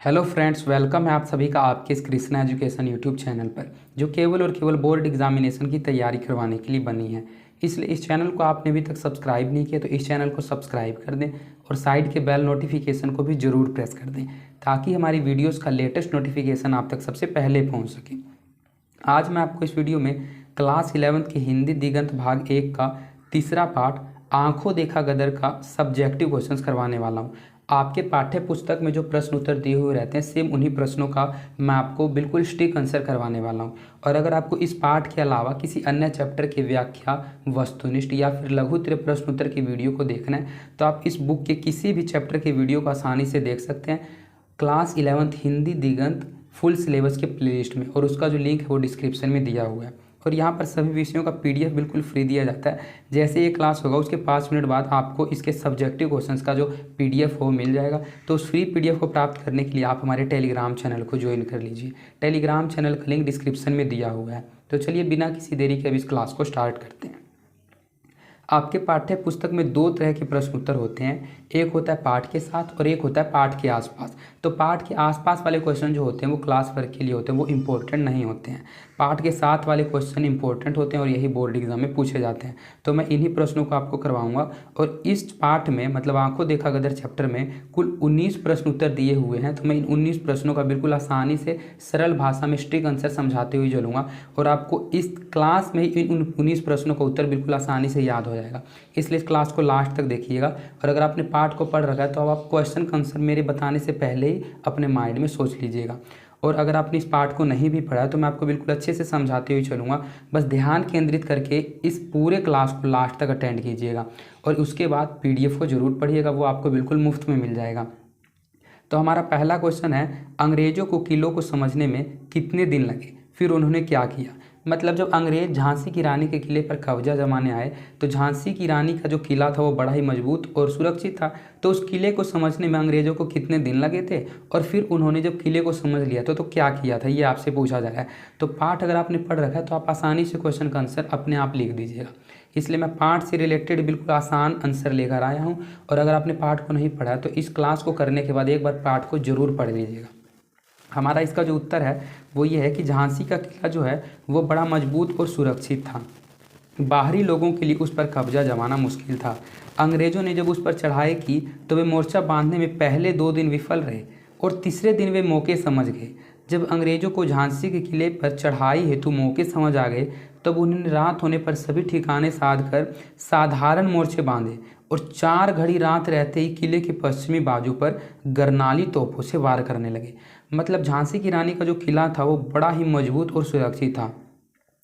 Hello friends, welcome है आप सभी का आपके इस कृष्णा एजुकेशन यूट्यूब चैनल पर, जो केवल और केवल बोर्ड एग्जामिनेशन की तैयारी करवाने के लिए बनी है। इसलिए इस चैनल को आपने अभी तक सब्सक्राइब नहीं किया तो इस चैनल को सब्सक्राइब कर दें और साइड के बेल नोटिफिकेशन को भी ज़रूर प्रेस कर दें, ताकि हमारी वीडियोज़ का लेटेस्ट नोटिफिकेशन आप तक सबसे पहले पहुँच सके। आज मैं आपको इस वीडियो में क्लास 11 की हिंदी दिगंत भाग 1 का तीसरा पार्ट आंखों देखा गदर का सब्जेक्टिव क्वेश्चंस करवाने वाला हूं। आपके पाठ्य पुस्तक में जो प्रश्न उत्तर दिए हुए रहते हैं, सेम उन्हीं प्रश्नों का मैं आपको बिल्कुल स्टिक आंसर करवाने वाला हूं। और अगर आपको इस पाठ के अलावा किसी अन्य चैप्टर की व्याख्या, वस्तुनिष्ठ या फिर लघुत्र प्रश्न उत्तर की वीडियो को देखना है, तो आप इस बुक के किसी भी चैप्टर के वीडियो को आसानी से देख सकते हैं क्लास 11th हिंदी दिगंत फुल सिलेबस के प्लेलिस्ट में, और उसका जो लिंक है वो डिस्क्रिप्शन में दिया हुआ है। और यहाँ पर सभी विषयों का पीडीएफ बिल्कुल फ्री दिया जाता है। जैसे ये क्लास होगा उसके 5 मिनट बाद आपको इसके सब्जेक्टिव क्वेश्चंस का जो पीडीएफ हो मिल जाएगा। तो उस फ्री पीडीएफ को प्राप्त करने के लिए आप हमारे टेलीग्राम चैनल को ज्वाइन कर लीजिए। टेलीग्राम चैनल का लिंक डिस्क्रिप्शन में दिया हुआ है। तो चलिए बिना किसी देरी के अब इस क्लास को स्टार्ट करते हैं। आपके पाठ्य पुस्तक में दो तरह के प्रश्न उत्तर होते हैं, एक होता है पाठ के साथ और एक होता है पाठ के आसपास। तो पाठ के आसपास वाले क्वेश्चन जो होते हैं वो क्लास वर्क के लिए होते हैं, वो इंपॉर्टेंट नहीं होते हैं। पाठ के साथ वाले क्वेश्चन इंपॉर्टेंट होते हैं और यही बोर्ड एग्जाम में पूछे जाते हैं। तो मैं इन्हीं प्रश्नों को आपको करवाऊंगा। और इस पाठ में मतलब आंखों देखा गदर चैप्टर में कुल 19 प्रश्न उत्तर दिए हुए हैं। तो मैं इन 19 प्रश्नों का बिल्कुल आसानी से सरल भाषा में स्ट्रिक्ट आंसर समझाते हुए चलूँगा, और आपको इस क्लास में इन 19 प्रश्नों का उत्तर बिल्कुल आसानी से याद हो जाएगा। इसलिए इस क्लास को लास्ट तक देखिएगा। और अगर आपने पाठ को पढ़ रखा है तो अब आप क्वेश्चन का आंसर मेरे बताने से पहले ही अपने माइंड में सोच लीजिएगा। और अगर आपने इस पाठ को नहीं भी पढ़ा तो मैं आपको बिल्कुल अच्छे से समझाते हुए चलूँगा। बस ध्यान केंद्रित करके इस पूरे क्लास को लास्ट तक अटेंड कीजिएगा, और उसके बाद पीडीएफ को जरूर पढ़िएगा, वो आपको बिल्कुल मुफ्त में मिल जाएगा। तो हमारा पहला क्वेश्चन है, अंग्रेजों को किलों को समझने में कितने दिन लगे, फिर उन्होंने क्या किया। मतलब जब अंग्रेज झांसी की रानी के किले पर कब्जा जमाने आए तो झांसी की रानी का जो किला था वो बड़ा ही मजबूत और सुरक्षित था। तो उस किले को समझने में अंग्रेजों को कितने दिन लगे थे, और फिर उन्होंने जब किले को समझ लिया तो क्या किया था, ये आपसे पूछा जा रहा है। तो पाठ अगर आपने पढ़ रखा है तो आप आसानी से क्वेश्चन का आंसर अपने आप लिख दीजिएगा। इसलिए मैं पाठ से रिलेटेड बिल्कुल आसान आंसर लेकर आया हूँ। और अगर आपने पाठ को नहीं पढ़ा तो इस क्लास को करने के बाद एक बार पाठ को जरूर पढ़ लीजिएगा। हमारा इसका जो उत्तर है वो ये है कि झांसी का किला जो है वो बड़ा मजबूत और सुरक्षित था। बाहरी लोगों के लिए उस पर कब्जा जमाना मुश्किल था। अंग्रेजों ने जब उस पर चढ़ाई की तो वे मोर्चा बांधने में पहले 2 दिन विफल रहे और तीसरे दिन वे मौके समझ गए। जब अंग्रेजों को झांसी के किले पर चढ़ाई हेतु मौके समझ आ गए तब उन्होंने रात होने पर सभी ठिकाने साध कर साधारण मोर्चे बांधे और 4 घड़ी रात रहते ही किले के पश्चिमी बाजू पर गरनाली तोपों से वार करने लगे। मतलब झांसी की रानी का जो किला था वो बड़ा ही मजबूत और सुरक्षित था,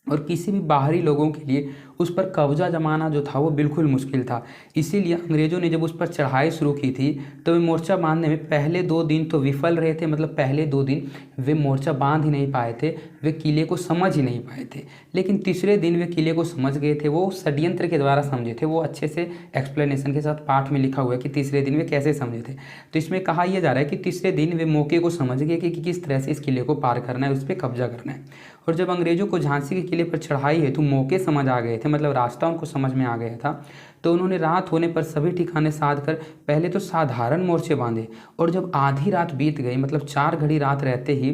और किसी भी बाहरी लोगों के लिए उस पर कब्जा जमाना जो था वो बिल्कुल मुश्किल था। इसीलिए अंग्रेज़ों ने जब उस पर चढ़ाई शुरू की थी तो वे मोर्चा बांधने में पहले 2 दिन तो विफल रहे थे। मतलब पहले 2 दिन वे मोर्चा बांध ही नहीं पाए थे, वे किले को समझ ही नहीं पाए थे। लेकिन तीसरे दिन वे किले को समझ गए थे, वो षड्यंत्र के द्वारा समझे थे। वो अच्छे से एक्सप्लेनेशन के साथ पाठ में लिखा हुआ है कि तीसरे दिन वे कैसे समझे थे। तो इसमें कहा यह जा रहा है कि तीसरे दिन वे मौके को समझ गए कि किस तरह से इस किले को पार करना है, उस पर कब्जा करना है। और जब अंग्रेजों को झांसी के किले पर चढ़ाई हेतु मौके समझ आ गए थे, मतलब रास्ता उनको समझ में आ गया था, तो उन्होंने रात होने पर सभी ठिकाने साध कर पहले तो साधारण मोर्चे बांधे, और जब आधी रात बीत गई मतलब 4 घड़ी रात रहते ही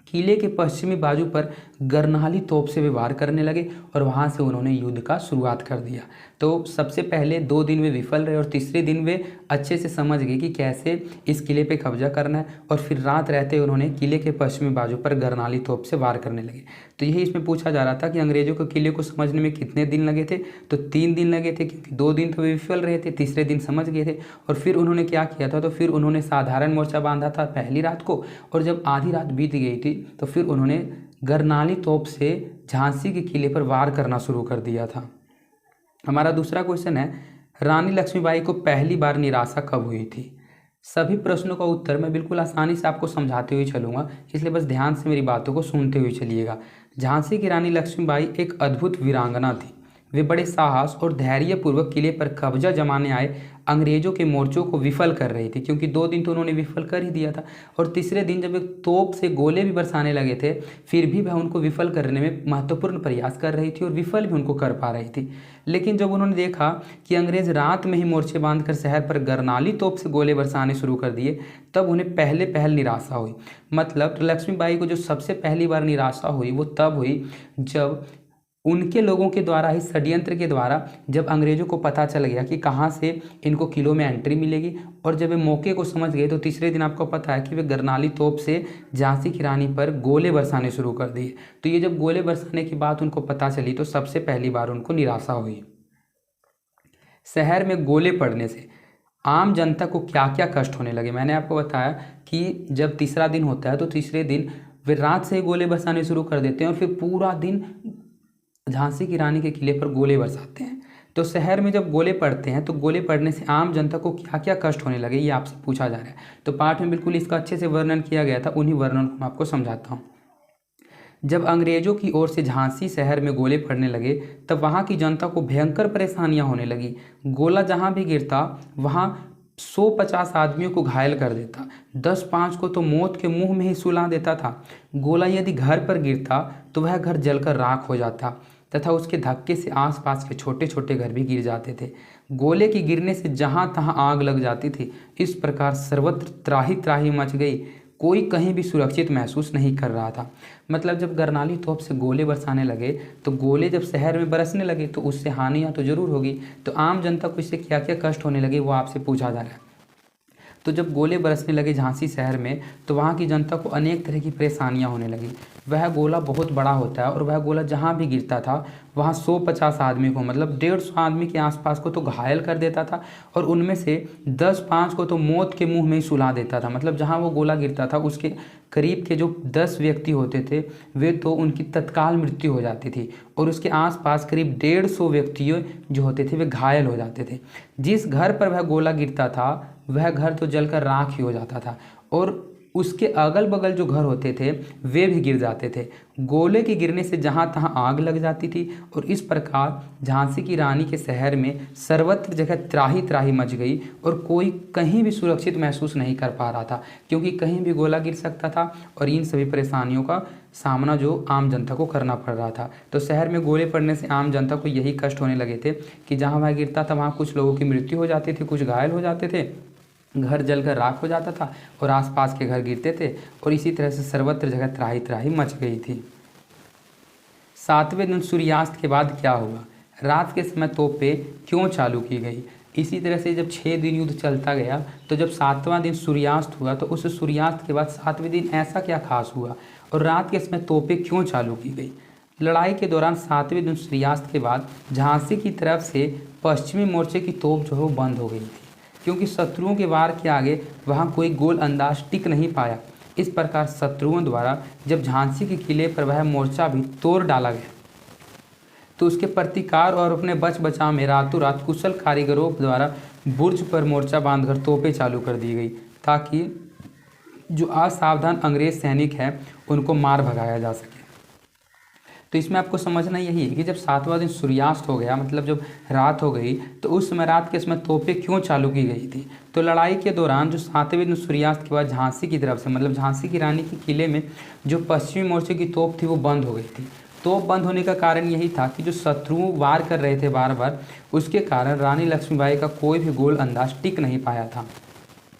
किले के पश्चिमी बाजू पर गरनाली तोप से वे वार करने लगे और वहां से उन्होंने युद्ध का शुरुआत कर दिया। तो सबसे पहले 2 दिन वे विफल रहे और तीसरे दिन वे अच्छे से समझ गए कि कैसे इस किले पे कब्जा करना है, और फिर रात रहते उन्होंने किले के पश्चिमी बाजू पर गरनाली तोप से वार करने लगे। तो यही इसमें पूछा जा रहा था कि अंग्रेजों को किले को समझने में कितने दिन लगे थे। तो 3 दिन लगे थे, क्योंकि 2 दिन तो वे विफल रहे थे, तीसरे दिन समझ गए थे। और फिर उन्होंने क्या किया था, तो फिर उन्होंने साधारण मोर्चा बांधा था पहली रात को, और जब आधी रात बीत गई थी तो फिर उन्होंने गरनाली तोप से झांसी के किले पर वार करना शुरू कर दिया था। हमारा दूसरा क्वेश्चन है, रानी लक्ष्मीबाई को पहली बार निराशा कब हुई थी। सभी प्रश्नों का उत्तर मैं बिल्कुल आसानी से आपको समझाते हुए चलूंगा, इसलिए बस ध्यान से मेरी बातों को सुनते हुए चलिएगा। झांसी की रानी लक्ष्मीबाई एक अद्भुत वीरांगना थी वे बड़े साहस और धैर्यपूर्वक किले पर कब्जा जमाने आए अंग्रेजों के मोर्चों को विफल कर रही थी, क्योंकि 2 दिन तो उन्होंने विफल कर ही दिया था। और तीसरे दिन जब एक तोप से गोले भी बरसाने लगे थे, फिर भी वह उनको विफल करने में महत्वपूर्ण प्रयास कर रही थी और विफल भी उनको कर पा रही थी। लेकिन जब उन्होंने देखा कि अंग्रेज रात में ही मोर्चे बांधकर शहर पर गरनाली तोप से गोले बरसाने शुरू कर दिए, तब उन्हें पहले निराशा हुई। मतलब लक्ष्मीबाई को जो सबसे पहली बार निराशा हुई वो तब हुई जब उनके लोगों के द्वारा ही षड्यंत्र के द्वारा जब अंग्रेजों को पता चल गया कि कहाँ से इनको किलों में एंट्री मिलेगी, और जब वे मौके को समझ गए तो तीसरे दिन आपको पता है कि वे गरनाली तोप से झांसी की रानी पर गोले बरसाने शुरू कर दिए। तो ये जब गोले बरसाने की बात उनको पता चली तो सबसे पहली बार उनको निराशा हुई। शहर में गोले पड़ने से आम जनता को क्या क्या कष्ट होने लगे। मैंने आपको बताया कि जब तीसरा दिन होता है तो तीसरे दिन वे रात से ही गोले बरसाने शुरू कर देते हैं और फिर पूरा दिन झांसी की रानी के किले पर गोले बरसाते हैं। तो शहर में जब गोले पड़ते हैं तो गोले पड़ने से आम जनता को क्या क्या कष्ट होने लगे, ये आपसे पूछा जा रहा है। तो पाठ में बिल्कुल इसका अच्छे से वर्णन किया गया था, उन्हीं वर्णन को मैं आपको समझाता हूँ। जब अंग्रेजों की ओर से झांसी शहर में गोले पड़ने लगे तब वहाँ की जनता को भयंकर परेशानियां होने लगी। गोला जहाँ भी गिरता वहाँ 150 आदमियों को घायल कर देता, 10-5 को तो मौत के मुंह में ही सुला देता था। गोला यदि घर पर गिरता तो वह घर जलकर राख हो जाता तथा उसके धक्के से आसपास के छोटे छोटे घर भी गिर जाते थे। गोले की गिरने से जहाँ तहाँ आग लग जाती थी। इस प्रकार सर्वत्र त्राही त्राही मच गई, कोई कहीं भी सुरक्षित महसूस नहीं कर रहा था। मतलब जब गरनाली तोप से गोले बरसाने लगे तो गोले जब शहर में बरसने लगे तो उससे हानियाँ तो जरूर होगी। तो आम जनता को इससे क्या क्या कष्ट होने लगे वो आपसे पूछा जा रहा है। तो जब गोले बरसने लगे झांसी शहर में तो वहाँ की जनता को अनेक तरह की परेशानियाँ होने लगी। वह गोला बहुत बड़ा होता है और वह गोला जहाँ भी गिरता था वहाँ 150 आदमी को, मतलब 150 आदमी के आसपास को तो घायल कर देता था और उनमें से 10-5 को तो मौत के मुंह में ही सुला देता था। मतलब जहाँ वो गोला गिरता था उसके करीब के जो 10 व्यक्ति होते थे वे तो उनकी तत्काल मृत्यु हो जाती थी और उसके आसपास करीब 150 व्यक्ति जो होते थे वे घायल हो जाते थे। जिस घर पर वह गोला गिरता था वह घर तो जलकर राख ही हो जाता था और उसके अगल बगल जो घर होते थे वे भी गिर जाते थे। गोले के गिरने से जहाँ तहाँ आग लग जाती थी और इस प्रकार झांसी की रानी के शहर में सर्वत्र जगह त्राही त्राही मच गई और कोई कहीं भी सुरक्षित महसूस नहीं कर पा रहा था, क्योंकि कहीं भी गोला गिर सकता था और इन सभी परेशानियों का सामना जो आम जनता को करना पड़ रहा था। तो शहर में गोले पड़ने से आम जनता को यही कष्ट होने लगे थे कि जहाँ वह गिरता था वहाँ कुछ लोगों की मृत्यु हो जाती थी, कुछ घायल हो जाते थे, घर जलकर राख हो जाता था और आसपास के घर गिरते थे और इसी तरह से सर्वत्र जगह त्राही त्राही मच गई थी। 7वें दिन सूर्यास्त के बाद क्या हुआ, रात के समय तोपें क्यों चालू की गई। इसी तरह से जब 6 दिन युद्ध चलता गया तो जब 7वां दिन सूर्यास्त हुआ तो उस सूर्यास्त के बाद 7वें दिन ऐसा क्या खास हुआ और रात के समय तोपें क्यों चालू की गई। लड़ाई के दौरान 7वें दिन सूर्यास्त के बाद झांसी की तरफ से पश्चिमी मोर्चे की तोप जो है वो बंद हो गई थी, क्योंकि शत्रुओं के वार के आगे वहाँ कोई गोल अंदाज टिक नहीं पाया। इस प्रकार शत्रुओं द्वारा जब झांसी के किले पर वह मोर्चा भी तोड़ डाला गया तो उसके प्रतिकार और अपने बच बचाव में रातों रात कुशल कारीगरों द्वारा बुर्ज पर मोर्चा बांधकर तोपें चालू कर दी गई ताकि जो असावधान अंग्रेज सैनिक हैं उनको मार भगाया जा सके। तो इसमें आपको समझना यही है कि जब 7वां दिन सूर्यास्त हो गया, मतलब जब रात हो गई, तो उस समय रात के समय तोपें क्यों चालू की गई थी। तो लड़ाई के दौरान जो 7वें दिन सूर्यास्त के बाद झांसी की तरफ से, मतलब झांसी की रानी के किले में जो पश्चिमी मोर्चे की तोप थी वो बंद हो गई थी। तोप बंद होने का कारण यही था कि जो शत्रु वार कर रहे थे बार बार, उसके कारण रानी लक्ष्मीबाई का कोई भी गोल अंदाज टिक नहीं पाया था।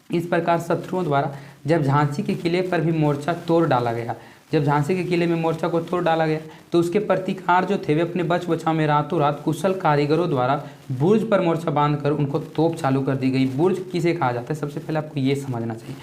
इस प्रकार शत्रुओं द्वारा जब झांसी के किले पर भी मोर्चा तोड़ डाला गया, जब झांसी के किले में मोर्चा को तोड़ डाला गया तो उसके प्रतिकार जो थे वे अपने बच बचाव में रातों रात कुशल कारीगरों द्वारा बुर्ज पर मोर्चा बांधकर उनको तोप चालू कर दी गई। बुर्ज किसे कहा जाता है, सबसे पहले आपको ये समझना चाहिए।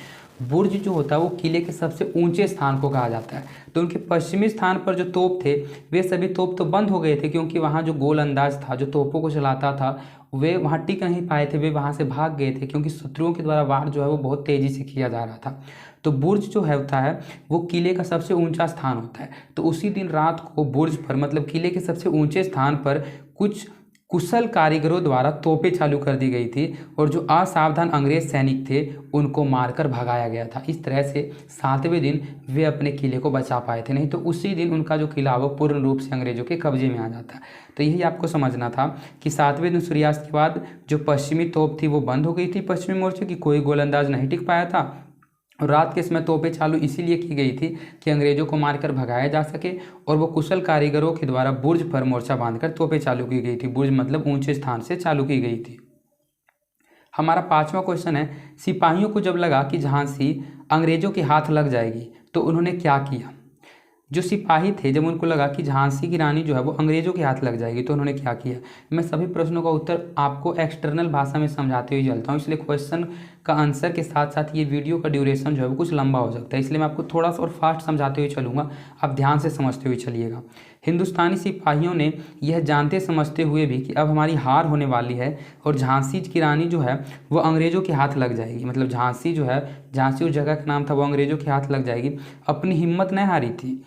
बुर्ज जो होता है वो किले के सबसे ऊंचे स्थान को कहा जाता है। तो उनके पश्चिमी स्थान पर जो तोप थे वे सभी तोप तो बंद हो गए थे, क्योंकि वहाँ जो गोल अंदाज था जो तोपों को चलाता था वे वहाँ टिक नहीं पाए थे, वे वहाँ से भाग गए थे, क्योंकि शत्रुओं के द्वारा वार जो है वो बहुत तेज़ी से किया जा रहा था। तो बुर्ज जो है होता है वो किले का सबसे ऊंचा स्थान होता है। तो उसी दिन रात को बुर्ज पर, मतलब किले के सबसे ऊंचे स्थान पर कुछ कुशल कारीगरों द्वारा तोपें चालू कर दी गई थी और जो असावधान अंग्रेज सैनिक थे उनको मारकर भगाया गया था। इस तरह से 7वें दिन वे अपने किले को बचा पाए थे, नहीं तो उसी दिन उनका जो किला वो पूर्ण रूप से अंग्रेजों के कब्जे में आ जाता। तो यही आपको समझना था कि 7वें दिन सूर्यास्त के बाद जो पश्चिमी तोप थी वो बंद हो गई थी पश्चिमी मोर्चे की, कोई गोलंदाज नहीं टिक पाया था और रात के समय तोपें चालू इसीलिए की गई थी कि अंग्रेजों को मारकर भगाया जा सके और वो कुशल कारीगरों के द्वारा बुर्ज पर मोर्चा बांधकर तोपें चालू की गई थी। बुर्ज मतलब ऊंचे स्थान से चालू की गई थी। हमारा 5वां क्वेश्चन है, सिपाहियों को जब लगा कि झांसी अंग्रेजों के हाथ लग जाएगी तो उन्होंने क्या किया। जो सिपाही थे जब उनको लगा कि झांसी की रानी जो है वो अंग्रेजों के हाथ लग जाएगी तो उन्होंने क्या किया। मैं सभी प्रश्नों का उत्तर आपको एक्सटर्नल भाषा में समझाते हुए चलता हूँ, इसलिए क्वेश्चन का आंसर के साथ साथ ये वीडियो का ड्यूरेशन जो है वो कुछ लंबा हो सकता है, इसलिए मैं आपको थोड़ा सा और फास्ट समझाते हुए चलूँगा, आप ध्यान से समझते हुए चलिएगा। हिंदुस्तानी सिपाहियों ने यह जानते समझते हुए भी कि अब हमारी हार होने वाली है और झांसी की रानी जो है वो अंग्रेजों के हाथ लग जाएगी, मतलब झांसी जो है, झांसी उस जगह का नाम था, वो अंग्रेजों के हाथ लग जाएगी, अपनी हिम्मत नहीं हारी थी।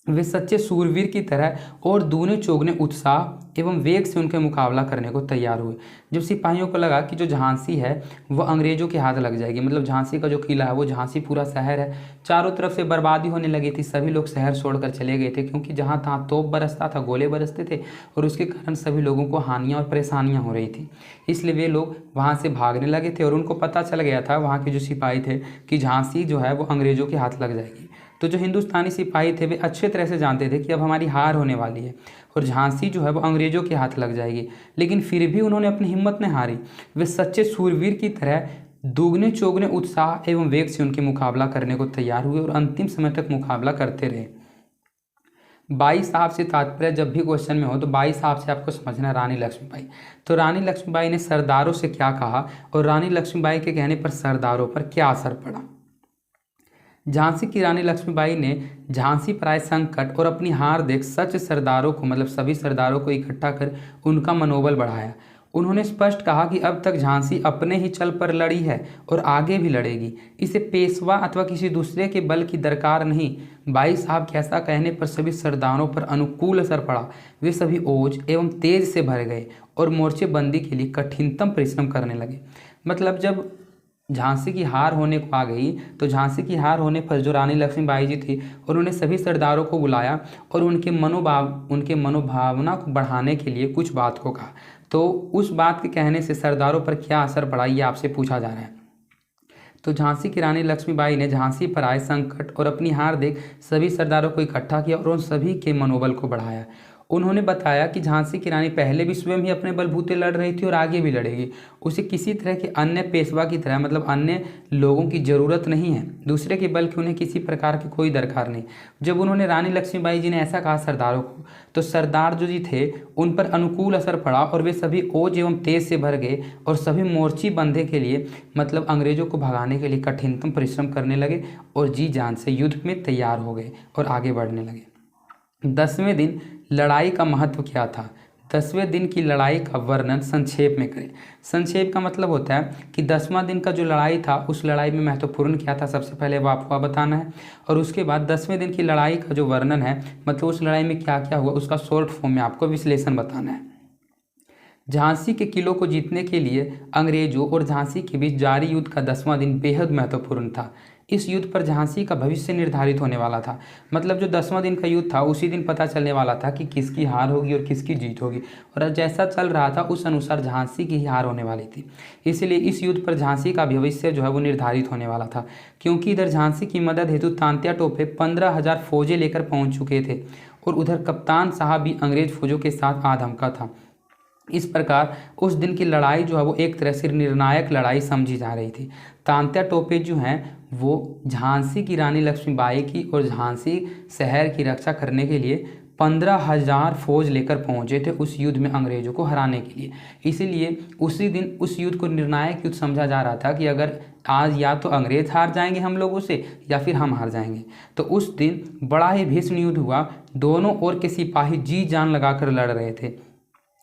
वे सच्चे सूरवीर की तरह और दूने चौगुने उत्साह एवं वेग से उनके मुकाबला करने को तैयार हुए। जब सिपाहियों को लगा कि जो झांसी है वह अंग्रेजों के हाथ लग जाएगी, मतलब झांसी का जो किला है वो, झांसी पूरा शहर है, चारों तरफ से बर्बादी होने लगी थी, सभी लोग शहर छोड़कर चले गए थे क्योंकि जहाँ तहाँ तोप बरसता था, गोले बरसते थे और उसके कारण सभी लोगों को हानियाँ और परेशानियाँ हो रही थी, इसलिए वे लोग वहाँ से भागने लगे थे और उनको पता चल गया था वहाँ के जो सिपाही थे कि झांसी जो है वो अंग्रेजों के हाथ लग जाएगी। तो जो हिंदुस्तानी सिपाही थे वे अच्छे तरह से जानते थे कि अब हमारी हार होने वाली है और झांसी जो है वो अंग्रेजों के हाथ लग जाएगी, लेकिन फिर भी उन्होंने अपनी हिम्मत नहीं हारी। वे सच्चे सूरवीर की तरह दुगने चौगने उत्साह एवं वेग से उनके मुकाबला करने को तैयार हुए और अंतिम समय तक मुकाबला करते रहे। बाई साहब से तात्पर्य जब भी क्वेश्चन में हो तो बाई साहब से आपको समझना है रानी लक्ष्मीबाई। तो रानी लक्ष्मीबाई ने सरदारों से क्या कहा और रानी लक्ष्मीबाई के कहने पर सरदारों पर क्या असर पड़ा। झांसी की रानी लक्ष्मीबाई ने झांसी पर आए संकट और अपनी हार देख सच सरदारों को, मतलब सभी सरदारों को इकट्ठा कर उनका मनोबल बढ़ाया। उन्होंने स्पष्ट कहा कि अब तक झांसी अपने ही चल पर लड़ी है और आगे भी लड़ेगी, इसे पेशवा अथवा किसी दूसरे के बल की दरकार नहीं। बाई साहब के ऐसा कहने पर सभी सरदारों पर अनुकूल असर पड़ा, वे सभी ओज एवं तेज से भर गए और मोर्चेबंदी के लिए कठिनतम परिश्रम करने लगे। मतलब जब झांसी की हार होने को आ गई तो झांसी की हार होने पर जो रानी लक्ष्मीबाई जी थी उन्होंने सभी सरदारों को बुलाया और उनके मनोभावना को बढ़ाने के लिए कुछ बात को कहा। तो उस बात के कहने से सरदारों पर क्या असर पड़ा ये आपसे पूछा जा रहा है। तो झांसी की रानी लक्ष्मीबाई ने झांसी पर आए संकट और अपनी हार देख सभी सरदारों को इकट्ठा किया और उन सभी के मनोबल को बढ़ाया। उन्होंने बताया कि झांसी की रानी पहले भी स्वयं ही अपने बलबूते लड़ रही थी और आगे भी लड़ेगी, उसे किसी तरह के अन्य पेशवा की तरह, मतलब अन्य लोगों की ज़रूरत नहीं है, दूसरे के बल की उन्हें किसी प्रकार की कोई दरकार नहीं। जब उन्होंने रानी लक्ष्मीबाई जी ने ऐसा कहा सरदारों को तो सरदार जो जी थे उन पर अनुकूल असर पड़ा और वे सभी ओज एवं तेज से भर गए और सभी मोर्ची बंधे के लिए, मतलब अंग्रेजों को भगाने के लिए कठिनतम परिश्रम करने लगे और जी जान से युद्ध में तैयार हो गए और आगे बढ़ने लगे। 10वें दिन लड़ाई का महत्व क्या था। 10वें दिन की लड़ाई का वर्णन संक्षेप में करें। संक्षेप का मतलब होता है कि 10वां दिन का जो लड़ाई था उस लड़ाई में महत्वपूर्ण क्या था, सबसे पहले वो आपको बताना है और उसके बाद 10वें दिन की लड़ाई का जो वर्णन है, मतलब उस लड़ाई में क्या क्या हुआ उसका शॉर्ट फॉर्म में आपको विश्लेषण बताना है। झांसी के किलों को जीतने के लिए अंग्रेजों और झांसी के बीच जारी युद्ध का 10वां दिन बेहद महत्वपूर्ण था। इस युद्ध पर झांसी का भविष्य निर्धारित होने वाला था, मतलब जो 10वां दिन का युद्ध था उसी दिन पता चलने वाला था कि किसकी हार होगी और किसकी जीत होगी, और जैसा चल रहा था उस अनुसार झांसी की ही हार होने वाली थी। इसलिए इस युद्ध पर झांसी का भविष्य जो है वो निर्धारित होने वाला था, क्योंकि इधर झांसी की मदद हेतु तांत्या टोपे 15,000 फौजें लेकर पहुँच चुके थे और उधर कप्तान साहब भी अंग्रेज फौजों के साथ आधमका था। इस प्रकार उस दिन की लड़ाई जो है वो एक तरह से निर्णायक लड़ाई समझी जा रही थी। तांत्या टोपे जो हैं वो झांसी की रानी लक्ष्मीबाई की और झांसी शहर की रक्षा करने के लिए 15,000 फौज लेकर पहुंचे थे उस युद्ध में अंग्रेजों को हराने के लिए। इसीलिए उसी दिन उस युद्ध को निर्णायक युद्ध समझा जा रहा था कि अगर आज या तो अंग्रेज हार जाएंगे हम लोगों से या फिर हम हार जाएंगे। तो उस दिन बड़ा ही भीषण युद्ध हुआ, दोनों ओर के सिपाही जी जान लगाकर लड़ रहे थे,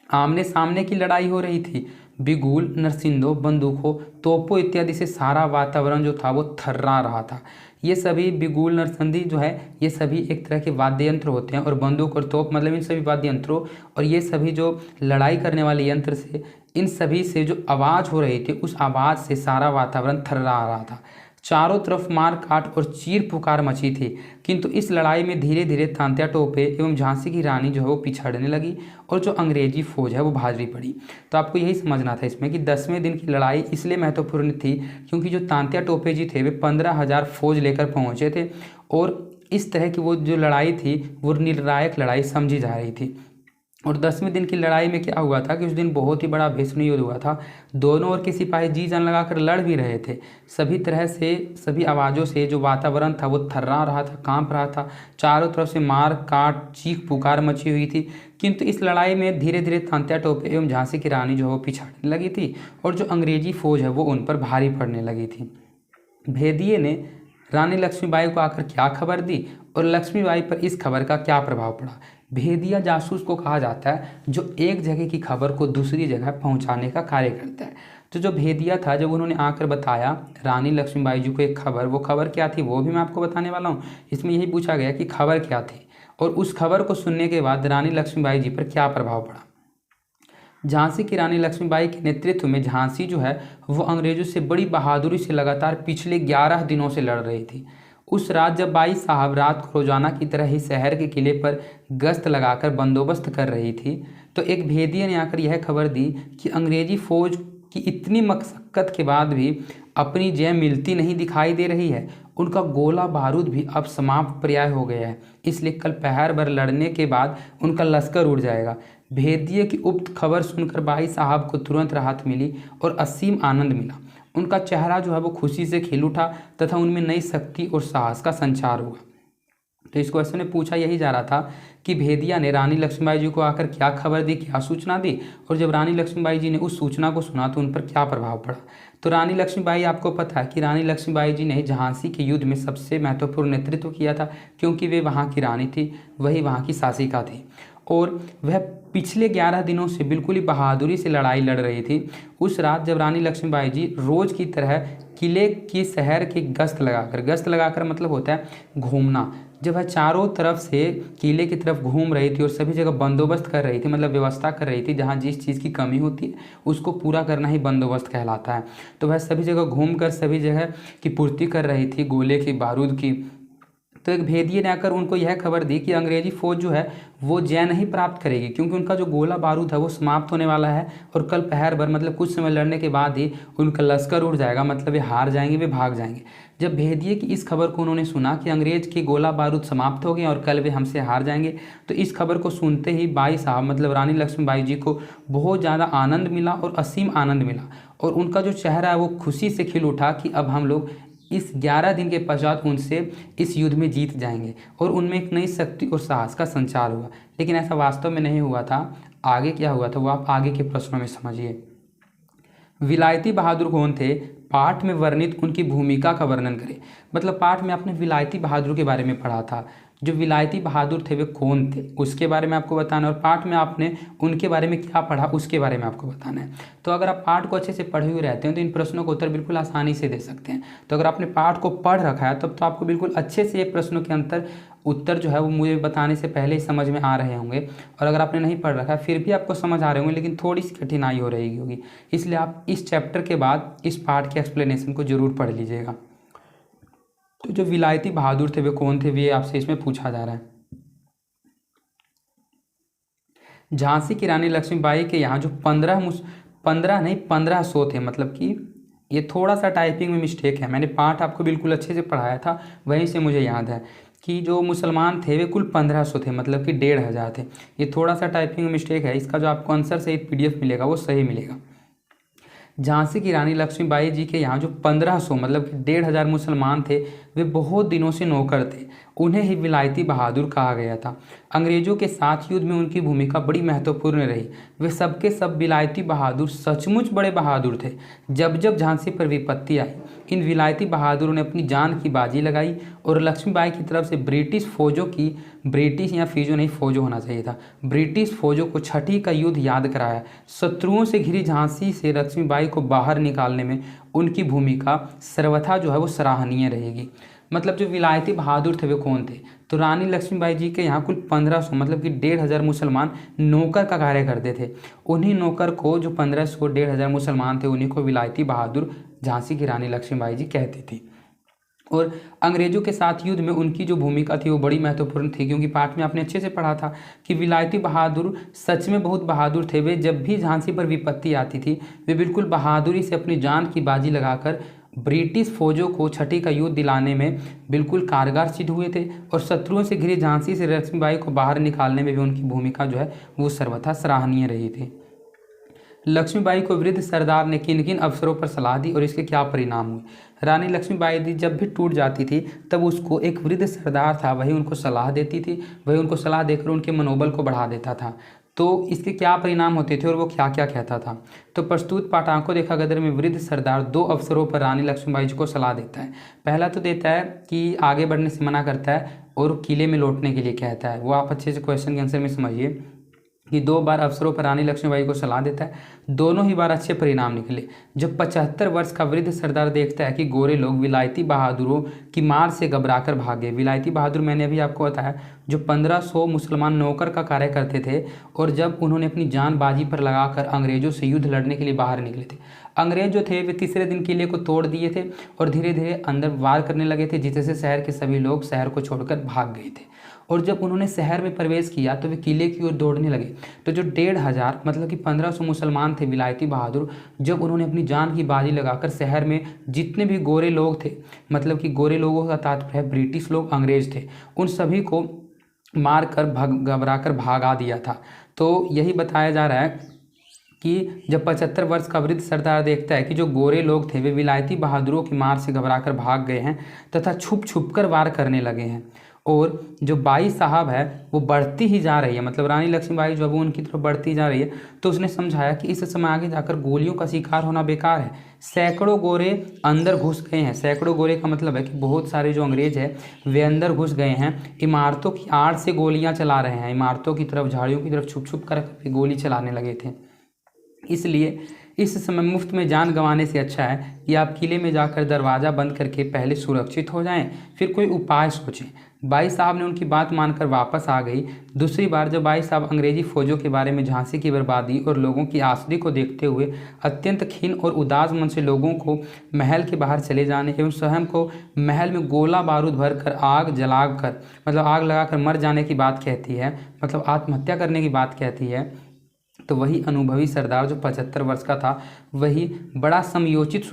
आमने सामने की लड़ाई हो रही थी, बिगुल, नरसिंदों, बंदूकों, तोपों इत्यादि से सारा वातावरण जो था वो थर्रा रहा था। ये सभी बिगुल, नरसंदी जो है ये सभी एक तरह के वाद्य यंत्र होते हैं, और बंदूक और तोप मतलब इन सभी वाद्य यंत्रों और ये सभी जो लड़ाई करने वाले यंत्र से, इन सभी से जो आवाज़ हो रही थी उस आवाज़ से सारा वातावरण थर्रा रहा था। चारों तरफ मार काट और चीर पुकार मची थी। किंतु इस लड़ाई में धीरे धीरे तांत्या टोपे एवं झांसी की रानी जो है वो पिछड़ने लगी और जो अंग्रेजी फौज है वो भारी पड़ी। तो आपको यही समझना था इसमें कि 10वें दिन की लड़ाई इसलिए महत्वपूर्ण थी क्योंकि जो तांत्या टोपे जी थे वे 15,000 फौज लेकर पहुंचे थे, और इस तरह की वो जो लड़ाई थी वो निर्णायक लड़ाई समझी जा रही थी। और 10वें दिन की लड़ाई में क्या हुआ था कि उस दिन बहुत ही बड़ा भीषण युद्ध हुआ था। दोनों ओर के सिपाही जी जान लगाकर लड़ भी रहे थे। सभी तरह से सभी आवाज़ों से जो वातावरण था वो थर्रा रहा था, कांप रहा था। चारों तरफ से मार काट चीख पुकार मची हुई थी। किंतु इस लड़ाई में धीरे धीरे तांत्या टोपे एवं झांसी की रानी जो है वो पिछड़ने लगी थी, और जो अंग्रेजी फौज है वो उन पर भारी पड़ने लगी थी। भेदिये ने रानी लक्ष्मीबाई को आकर क्या खबर दी और लक्ष्मीबाई पर इस खबर का क्या प्रभाव पड़ा। भेदिया जासूस को कहा जाता है जो एक जगह की खबर को दूसरी जगह पहुंचाने का कार्य करता है। तो जो भेदिया था, जब उन्होंने आकर बताया रानी लक्ष्मीबाई जी को एक खबर, वो खबर क्या थी वो भी मैं आपको बताने वाला हूँ। इसमें यही पूछा गया कि खबर क्या थी और उस खबर को सुनने के बाद रानी लक्ष्मीबाई जी पर क्या प्रभाव पड़ा। झांसी की रानी लक्ष्मीबाई के नेतृत्व में झांसी जो है वो अंग्रेजों से बड़ी बहादुरी से लगातार पिछले 11 दिनों से लड़ रही थी। उस रात जब बाई साहब रात को रोजाना की तरह ही शहर के किले पर गश्त लगाकर बंदोबस्त कर रही थी, तो एक भेदिये ने आकर यह खबर दी कि अंग्रेजी फौज की इतनी मशक्कत के बाद भी अपनी जय मिलती नहीं दिखाई दे रही है। उनका गोला बारूद भी अब समाप्त पर्याय हो गया है, इसलिए कल पहर भर लड़ने के बाद उनका लश्कर उड़ जाएगा। भेदिये की उक्त खबर सुनकर बाई साहब को तुरंत राहत मिली और असीम आनंद मिला। उनका चेहरा जो है वो खुशी से खिल उठा तथा उनमें नई शक्ति और साहस का संचार हुआ। तो इस क्वेश्चन में पूछा यही जा रहा था कि भेदिया ने रानी लक्ष्मीबाई जी को आकर क्या खबर दी, क्या सूचना दी, और जब रानी लक्ष्मीबाई जी ने उस सूचना को सुना तो उन पर क्या प्रभाव पड़ा। तो रानी लक्ष्मीबाई, आपको पता है कि रानी लक्ष्मीबाई जी ने झांसी के युद्ध में सबसे महत्वपूर्ण नेतृत्व किया था, क्योंकि वे वहाँ की रानी थी, वही वहाँ की शासिका थी, और वह पिछले 11 दिनों से बिल्कुल ही बहादुरी से लड़ाई लड़ रही थी। उस रात जब रानी लक्ष्मीबाई जी रोज की तरह किले की शहर की गश्त लगाकर मतलब होता है घूमना, जब वह चारों तरफ से किले की तरफ घूम रही थी और सभी जगह बंदोबस्त कर रही थी, मतलब व्यवस्था कर रही थी, जहाँ जिस चीज़ की कमी होती है उसको पूरा करना ही बंदोबस्त कहलाता है। तो वह सभी जगह घूमकर सभी जगह की पूर्ति कर रही थी गोले की, बारूद की। तो एक भेदिये ने आकर उनको यह खबर दी कि अंग्रेजी फौज जो है वो जय नहीं प्राप्त करेगी, क्योंकि उनका जो गोला बारूद है वो समाप्त होने वाला है, और कल पहर भर मतलब कुछ समय लड़ने के बाद ही उनका लश्कर उड़ जाएगा, मतलब वे हार जाएंगे, वे भाग जाएंगे। जब भेदिये की इस खबर को उन्होंने सुना कि अंग्रेज के गोला बारूद समाप्त हो गए और कल वे हमसे हार जाएंगे, तो इस खबर को सुनते ही बाई साहब मतलब रानी लक्ष्मीबाई जी को बहुत ज़्यादा आनंद मिला और असीम आनंद मिला, और उनका जो चेहरा है वो खुशी से खिल उठा कि अब हम लोग इस 11 दिन के पश्चात उनसे इस युद्ध में जीत जाएंगे, और उनमें एक नई शक्ति और साहस का संचार हुआ। लेकिन ऐसा वास्तव में नहीं हुआ था। आगे क्या हुआ था वो आप आगे के प्रश्नों में समझिए। विलायती बहादुर कौन थे? पाठ में वर्णित उनकी भूमिका का वर्णन करें। मतलब पाठ में आपने विलायती बहादुर के बारे में पढ़ा था, जो विलायती बहादुर थे वे कौन थे उसके बारे में आपको बताना है, और पाठ में आपने उनके बारे में क्या पढ़ा उसके बारे में आपको बताना है। तो अगर आप पाठ को अच्छे से पढ़े हुए रहते हैं तो इन प्रश्नों का उत्तर बिल्कुल आसानी से दे सकते हैं। तो अगर आपने पाठ को पढ़ रखा है तब तो आपको बिल्कुल अच्छे से ये प्रश्नों के उत्तर जो है वो मुझे बताने से पहले ही समझ में आ रहे होंगे, और अगर आपने नहीं पढ़ रखा है फिर भी आपको समझ आ रहे होंगे, लेकिन थोड़ी सी कठिनाई हो रही होगी। इसलिए आप इस चैप्टर के बाद इस पाठ के एक्सप्लेनेशन को जरूर पढ़ लीजिएगा। तो जो विलायती बहादुर थे वे कौन थे, वे आपसे इसमें पूछा जा रहा है। झांसी की रानी लक्ष्मीबाई के यहाँ जो 1500 थे, मतलब कि ये थोड़ा सा टाइपिंग में मिस्टेक है, मैंने पाठ आपको बिल्कुल अच्छे से पढ़ाया था, वहीं से मुझे याद है कि जो मुसलमान थे वे कुल 1500 थे, मतलब कि 1500 थे। ये थोड़ा सा टाइपिंग में मिस्टेक है, इसका जो आपको आंसर सहित PDF मिलेगा वो सही मिलेगा। झांसी की रानी लक्ष्मीबाई जी के यहाँ जो 1500 मतलब कि 1500 मुसलमान थे, वे बहुत दिनों से नौकर थे, उन्हें ही विलायती बहादुर कहा गया था। अंग्रेजों के साथ युद्ध में उनकी भूमिका बड़ी महत्वपूर्ण रही। वे सबके सब विलायती बहादुर सचमुच बड़े बहादुर थे। जब जब झांसी पर विपत्ति आई इन विलायती बहादुरों ने अपनी जान की बाजी लगाई और लक्ष्मीबाई की तरफ से ब्रिटिश फौजों की, ब्रिटिश या फीजो नहीं, फौजों होना चाहिए था, ब्रिटिश फौजों को छठी का युद्ध याद कराया। शत्रुओं से घिरी झांसी से लक्ष्मीबाई को बाहर निकालने में उनकी भूमिका सर्वथा जो है वो सराहनीय रहेगी। मतलब जो विलायती बहादुर थे वे कौन थे? तो रानी लक्ष्मीबाई जी के यहाँ कुल 1500 मतलब कि 1500 मुसलमान नौकर का कार्य करते थे। उन्हीं नौकर को, जो 1500-1500 मुसलमान थे, उन्हीं को विलायती बहादुर झांसी की रानी लक्ष्मीबाई जी कहती थी। और अंग्रेजों के साथ युद्ध में उनकी जो भूमिका थी वो बड़ी महत्वपूर्ण थी, क्योंकि पाठ में आपने अच्छे से पढ़ा था कि विलायती बहादुर सच में बहुत बहादुर थे। वे जब भी झांसी पर विपत्ति आती थी वे बिल्कुल बहादुरी से अपनी जान की बाजी लगाकर ब्रिटिश फौजों को छठी का युद्ध दिलाने में बिल्कुल कारगर सिद्ध हुए थे। और शत्रुओं से घिरी झांसी से लक्ष्मीबाई को बाहर निकालने में भी उनकी भूमिका जो है वो सर्वथा सराहनीय रही थी। लक्ष्मीबाई को वृद्ध सरदार ने किन किन अवसरों पर सलाह दी और इसके क्या परिणाम हुए? रानी लक्ष्मीबाई जी जब भी टूट जाती थी तब उसको एक वृद्ध सरदार था, वही उनको सलाह देती थी, वही उनको सलाह देकर उनके मनोबल को बढ़ा देता था। तो इसके क्या परिणाम होते थे और वो क्या क्या कहता था? तो प्रस्तुत पाठांकों देखा गदर में वृद्ध सरदार 2 अवसरों पर रानी लक्ष्मीबाई जी को सलाह देता है। पहला तो देता है कि आगे बढ़ने से मना करता है और किले में लौटने के लिए कहता है। वो आप अच्छे से क्वेश्चन के आंसर में समझिए कि 2 बार अवसरों पर रानी लक्ष्मीबाई को सलाह देता है, दोनों ही बार अच्छे परिणाम निकले। जब 75 वर्ष का वृद्ध सरदार देखता है कि गोरे लोग विलायती बहादुरों की मार से घबराकर भागे। विलायती बहादुर मैंने अभी आपको बताया जो 1500 मुसलमान नौकर का कार्य करते थे, और जब उन्होंने अपनी जान बाजी पर लगाकर अंग्रेजों से युद्ध लड़ने के लिए बाहर निकले थे। अंग्रेज जो थे वे तीसरे दिन किले को तोड़ दिए थे और धीरे धीरे अंदर वार करने लगे थे, जिससे शहर के सभी लोग शहर को छोड़कर भाग गए थे। और जब उन्होंने शहर में प्रवेश किया तो वे किले की ओर दौड़ने लगे। तो जो 1500 मतलब कि 1500 मुसलमान थे विलायती बहादुर, जब उन्होंने अपनी जान की बाजी लगाकर शहर में जितने भी गोरे लोग थे, मतलब कि गोरे लोगों का तात्पर्य ब्रिटिश लोग, अंग्रेज थे, उन सभी को मार कर घबरा कर भागा दिया था। तो यही बताया जा रहा है कि जब 75 वर्ष का वृद्ध सरदार देखता है कि जो गोरे लोग थे वे विलायती बहादुरों की मार से घबराकर भाग गए हैं तथा छुप छुप कर वार करने लगे हैं, और जो बाई साहब है वो बढ़ती ही जा रही है, मतलब रानी लक्ष्मीबाई जो है वो उनकी तरफ बढ़ती जा रही है, तो उसने समझाया कि इस समय आगे जाकर गोलियों का शिकार होना बेकार है। सैकड़ों गोरे अंदर घुस गए हैं। सैकड़ों गोरे का मतलब है कि बहुत सारे जो अंग्रेज हैं वे अंदर घुस गए हैं, इमारतों की आड़ से गोलियां चला रहे हैं, इमारतों की तरफ, झाड़ियों की तरफ छुप छुप कर गोली चलाने लगे थे। इसलिए इस समय मुफ्त में जान गंवाने से अच्छा है कि आप किले में जाकर दरवाज़ा बंद करके पहले सुरक्षित हो जाएं, फिर कोई उपाय सोचें। बाई साहब ने उनकी बात मानकर वापस आ गई। दूसरी बार जब बाई साहब अंग्रेजी फौजों के बारे में झांसी की बर्बादी और लोगों की आसरी को देखते हुए अत्यंत खीन और उदास मन से लोगों को महल के बाहर चले जाने एवं स्वयं को महल में गोला बारूद भरकर आग जलाकर, मतलब आग लगाकर मर जाने की बात कहती है, मतलब आत्महत्या करने की बात कहती है, तो वही अनुभवी सरदार जो 75 वर्ष का था वही बड़ा समयोचित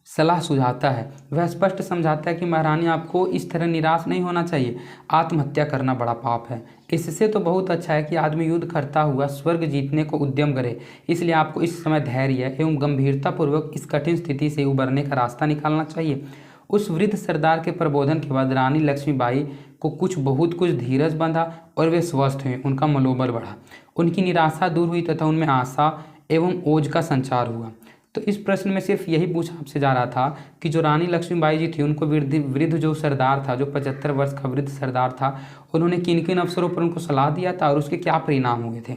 सलाह सुझाता है। वह स्पष्ट समझाता है कि महारानी आपको इस तरह निराश नहीं होना चाहिए, आत्महत्या करना बड़ा पाप है। इससे तो बहुत अच्छा है कि आदमी युद्ध करता हुआ स्वर्ग जीतने को उद्यम करे। इसलिए आपको इस समय धैर्य एवं गंभीरतापूर्वक इस कठिन स्थिति से उबरने का रास्ता निकालना चाहिए। उस वृद्ध सरदार के प्रबोधन के बाद रानी लक्ष्मीबाई को बहुत कुछ धीरज बंधा और वे स्वस्थ हुए, उनका मनोबल बढ़ा, उनकी निराशा दूर हुई तथा उनमें आशा एवं ओज का संचार हुआ। तो इस प्रश्न में सिर्फ यही पूछा आपसे जा रहा था कि जो रानी लक्ष्मीबाई जी थी उनको वृद्ध जो सरदार था, जो 75 वर्ष का वृद्ध सरदार था, उन्होंने किन किन अवसरों पर उनको सलाह दिया था और उसके क्या परिणाम हुए थे।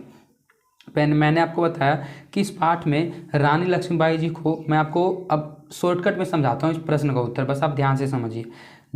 मैंने आपको बताया कि इस पाठ में रानी लक्ष्मीबाई जी को मैं आपको अब शॉर्टकट में समझाता हूँ इस प्रश्न का उत्तर, बस आप ध्यान से समझिए।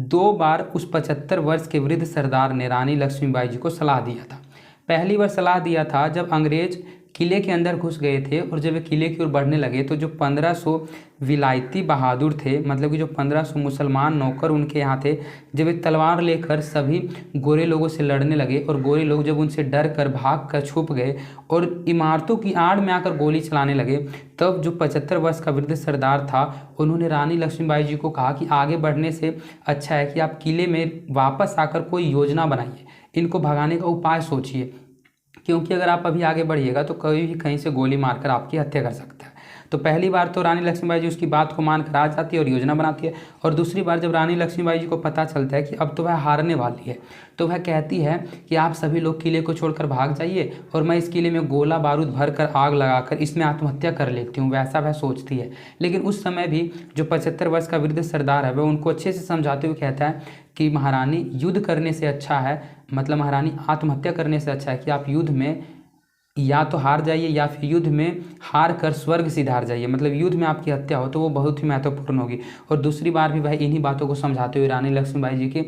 2 बार उस 75 वर्ष के वृद्ध सरदार ने रानी लक्ष्मीबाई जी को सलाह दिया था। पहली बार सलाह दिया था जब अंग्रेज किले के अंदर घुस गए थे, और जब वे किले की ओर बढ़ने लगे तो जो 1500 विलायती बहादुर थे, मतलब कि जो 1500 मुसलमान नौकर उनके यहाँ थे, जब वे तलवार लेकर सभी गोरे लोगों से लड़ने लगे और गोरे लोग जब उनसे डर कर भाग कर छुप गए और इमारतों की आड़ में आकर गोली चलाने लगे, तब जो 75 वर्ष का वृद्ध सरदार था उन्होंने रानी लक्ष्मीबाई जी को कहा कि आगे बढ़ने से अच्छा है कि आप किले में वापस आकर कोई योजना बनाइए, इनको भगाने का उपाय सोचिए, क्योंकि अगर आप अभी आगे बढ़िएगा तो कभी भी कहीं से गोली मारकर आपकी हत्या कर सकता है। तो पहली बार तो रानी लक्ष्मीबाई जी उसकी बात को मानकर आ जाती है और योजना बनाती है, और दूसरी बार जब रानी लक्ष्मीबाई जी को पता चलता है कि अब तो वह हारने वाली है, तो वह कहती है कि आप सभी लोग किले को छोड़कर भाग जाइए और मैं इस किले में गोला बारूद भर कर आग लगाकर इसमें आत्महत्या कर लेती हूँ, वैसा वह सोचती है। लेकिन उस समय भी जो 75 वर्ष का वृद्ध सरदार है वह उनको अच्छे से समझाते हुए कहता है कि महारानी युद्ध करने से अच्छा है, मतलब महारानी आत्महत्या करने से अच्छा है कि आप युद्ध में या तो हार जाइए या फिर युद्ध में हार कर स्वर्ग सिधार जाइए, मतलब युद्ध में आपकी हत्या हो तो वो बहुत ही महत्वपूर्ण होगी। और दूसरी बार भी वह इन्हीं बातों को समझाते हुए रानी लक्ष्मीबाई जी की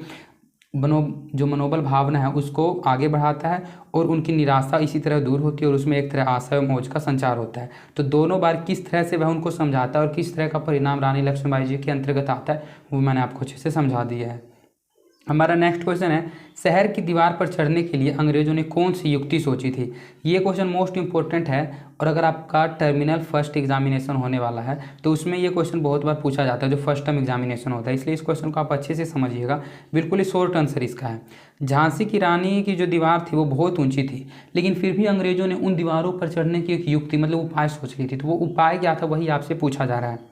जो मनोबल भावना है उसको आगे बढ़ाता है और उनकी निराशा इसी तरह दूर होती है और उसमें एक तरह आशा और मौज का संचार होता है। तो दोनों बार किस तरह से वह उनको समझाता है और किस तरह का परिणाम रानी लक्ष्मीबाई जी के अंतर्गत आता है वो मैंने आपको अच्छे से समझा दिया है। हमारा नेक्स्ट क्वेश्चन है, शहर की दीवार पर चढ़ने के लिए अंग्रेजों ने कौन सी युक्ति सोची थी। ये क्वेश्चन मोस्ट इंपॉर्टेंट है और अगर आपका टर्मिनल फर्स्ट एग्जामिनेशन होने वाला है तो उसमें ये क्वेश्चन बहुत बार पूछा जाता है जो फर्स्ट टर्म एग्जामिनेशन होता है, इसलिए इस क्वेश्चन को आप अच्छे से समझिएगा। बिल्कुल ही शॉर्ट आंसर इसका है। झांसी की रानी की जो दीवार थी वो बहुत ऊंची थी, लेकिन फिर भी अंग्रेजों ने उन दीवारों पर चढ़ने की एक युक्ति मतलब उपाय सोच ली थी। तो वो उपाय क्या था वही आपसे पूछा जा रहा है।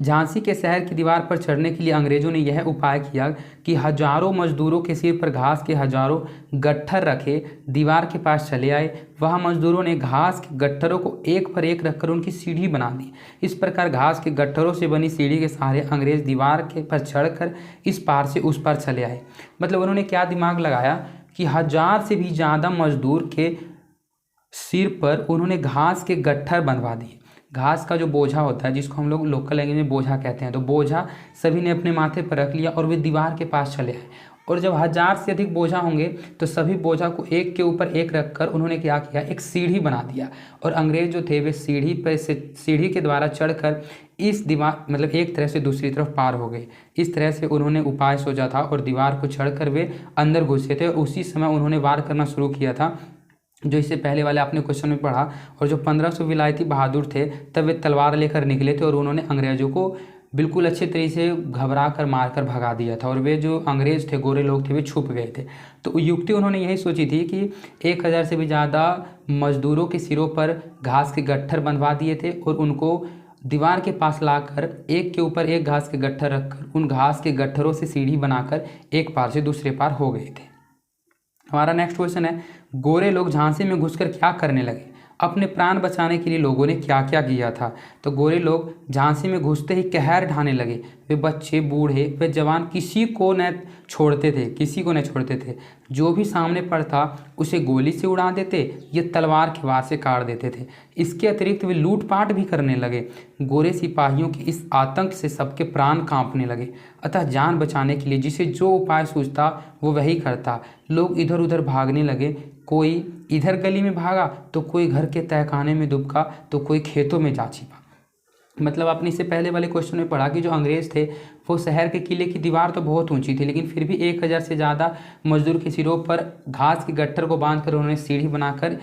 झांसी के शहर की दीवार पर चढ़ने के लिए अंग्रेजों ने यह उपाय किया कि हजारों मजदूरों के सिर पर घास के हजारों गट्ठर रखे दीवार के पास चले आए। वहां मजदूरों ने घास के गट्ठरों को एक पर एक रखकर उनकी सीढ़ी बना दी। इस प्रकार घास के गट्ठरों से बनी सीढ़ी के सहारे अंग्रेज दीवार के पर चढ़कर इस पार से उस पार चले आए। मतलब उन्होंने क्या दिमाग लगाया कि 1000 से भी ज़्यादा मजदूर के सिर पर उन्होंने घास के गट्ठर बनवा दिए। घास का जो बोझा होता है जिसको हम लोग लोकल लैंग्वेज में बोझा कहते हैं, तो बोझा सभी ने अपने माथे पर रख लिया और वे दीवार के पास चले आए। और जब 1000 से अधिक बोझा होंगे तो सभी बोझा को एक के ऊपर एक रखकर उन्होंने क्या किया, एक सीढ़ी बना दिया। और अंग्रेज जो थे वे सीढ़ी के द्वारा चढ़कर इस दीवार मतलब एक तरह से दूसरी तरफ पार हो गए। इस तरह से उन्होंने उपाय सोचा था और दीवार को चढ़कर वे अंदर घुसे थे। और उसी समय उन्होंने वार करना शुरू किया था जो इससे पहले वाले आपने क्वेश्चन में पढ़ा। और जो 1500 विलायती बहादुर थे तब वे तलवार लेकर निकले थे और उन्होंने अंग्रेजों को बिल्कुल अच्छे तरीके से घबरा कर मार कर भगा दिया था। और वे जो अंग्रेज थे, गोरे लोग थे, वे छुप गए थे। तो युक्ति उन्होंने यही सोची थी कि 1000 से भी ज़्यादा मजदूरों के सिरों पर घास के गट्ठर बनवा दिए थे और उनको दीवार के पास लाकर एक के ऊपर एक घास के गट्ठर रखकर उन घास के गट्ठरों से सीढ़ी बनाकर एक पार से दूसरे पार हो गए थे। हमारा नेक्स्ट क्वेश्चन है, गोरे लोग झांसी में घुसकर क्या करने लगे। अपने प्राण बचाने के लिए लोगों ने क्या क्या किया था। तो गोरे लोग झांसी में घुसते ही कहर ढाने लगे। वे बच्चे, बूढ़े, वे जवान किसी को न छोड़ते थे। जो भी सामने पर था उसे गोली से उड़ा देते या तलवार के वार से काट देते थे। इसके अतिरिक्त वे लूटपाट भी करने लगे। गोरे सिपाहियों के इस आतंक से सबके प्राण कांपने लगे। अतः जान बचाने के लिए जिसे जो उपाय सूझता वो वही करता। लोग इधर उधर भागने लगे। कोई इधर गली में भागा तो कोई घर के तहखाने में दुबका तो कोई खेतों में जा छिपा। मतलब आपने इससे पहले वाले क्वेश्चन में पढ़ा कि जो अंग्रेज थे वो शहर के किले की दीवार तो बहुत ऊंची थी, लेकिन फिर भी 1000 से ज़्यादा मजदूर के सिरों पर घास के गट्ठर को बांधकर उन्होंने सीढ़ी बनाकर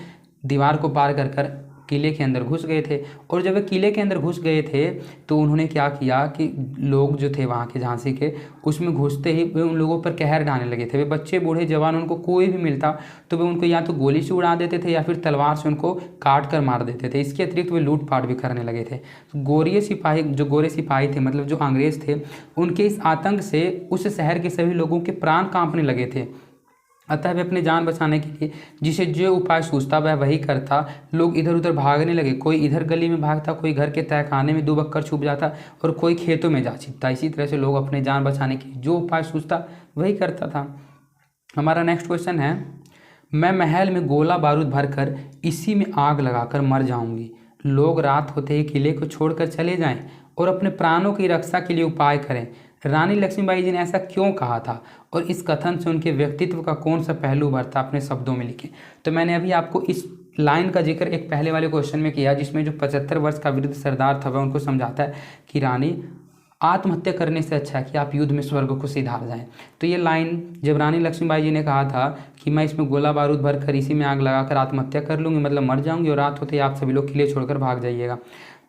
दीवार को पार कर किले के अंदर घुस गए थे। और जब वे किले के अंदर घुस गए थे तो उन्होंने क्या किया कि लोग जो थे वहाँ के झांसी के, उसमें घुसते ही वे उन लोगों पर कहर ढाने लगे थे। वे बच्चे, बूढ़े, जवान, उनको कोई भी मिलता तो वे उनको या तो गोली से उड़ा देते थे या फिर तलवार से उनको काट कर मार देते थे। इसके अतिरिक्त वे लूटपाट भी करने लगे थे। गोरे सिपाही थे, मतलब जो अंग्रेज थे, उनके इस आतंक से उस शहर के सभी लोगों के प्राण कांपने लगे थे। अतः वे अपनी जान बचाने के लिए जिसे जो उपाय सूझता वह वही करता। लोग इधर उधर भागने लगे। कोई इधर गली में भागता, कोई घर के तहखाने में दुबक कर छुप जाता और कोई खेतों में जा छिपता। इसी तरह से लोग अपनी जान बचाने के लिए जो उपाय सूझता वही करता था। हमारा नेक्स्ट क्वेश्चन है, मैं महल में गोला बारूद भरकर इसी में आग लगाकर मर जाऊंगी। लोग रात होते ही किले को छोड़कर चले जाएं और अपने प्राणों की रक्षा के लिए उपाय करें। रानी लक्ष्मीबाई जी ने ऐसा क्यों कहा था और इस कथन से उनके व्यक्तित्व का कौन सा पहलू उभरता, अपने शब्दों में लिखें। तो मैंने अभी आपको इस लाइन का जिक्र एक पहले वाले क्वेश्चन में किया जिसमें जो 75 वर्ष का वृद्ध सरदार था वह उनको समझाता है कि रानी आत्महत्या करने से अच्छा है कि आप युद्ध में स्वर्ग को सिधार जाएं। तो ये लाइन जब रानी लक्ष्मीबाई जी ने कहा था कि मैं इसमें गोला बारूद भर कर इसी में आग लगाकर आत्महत्या कर लूँगी, मतलब मर जाऊँगी और रात होते ही आप सभी लोग किले छोड़कर भाग जाइएगा,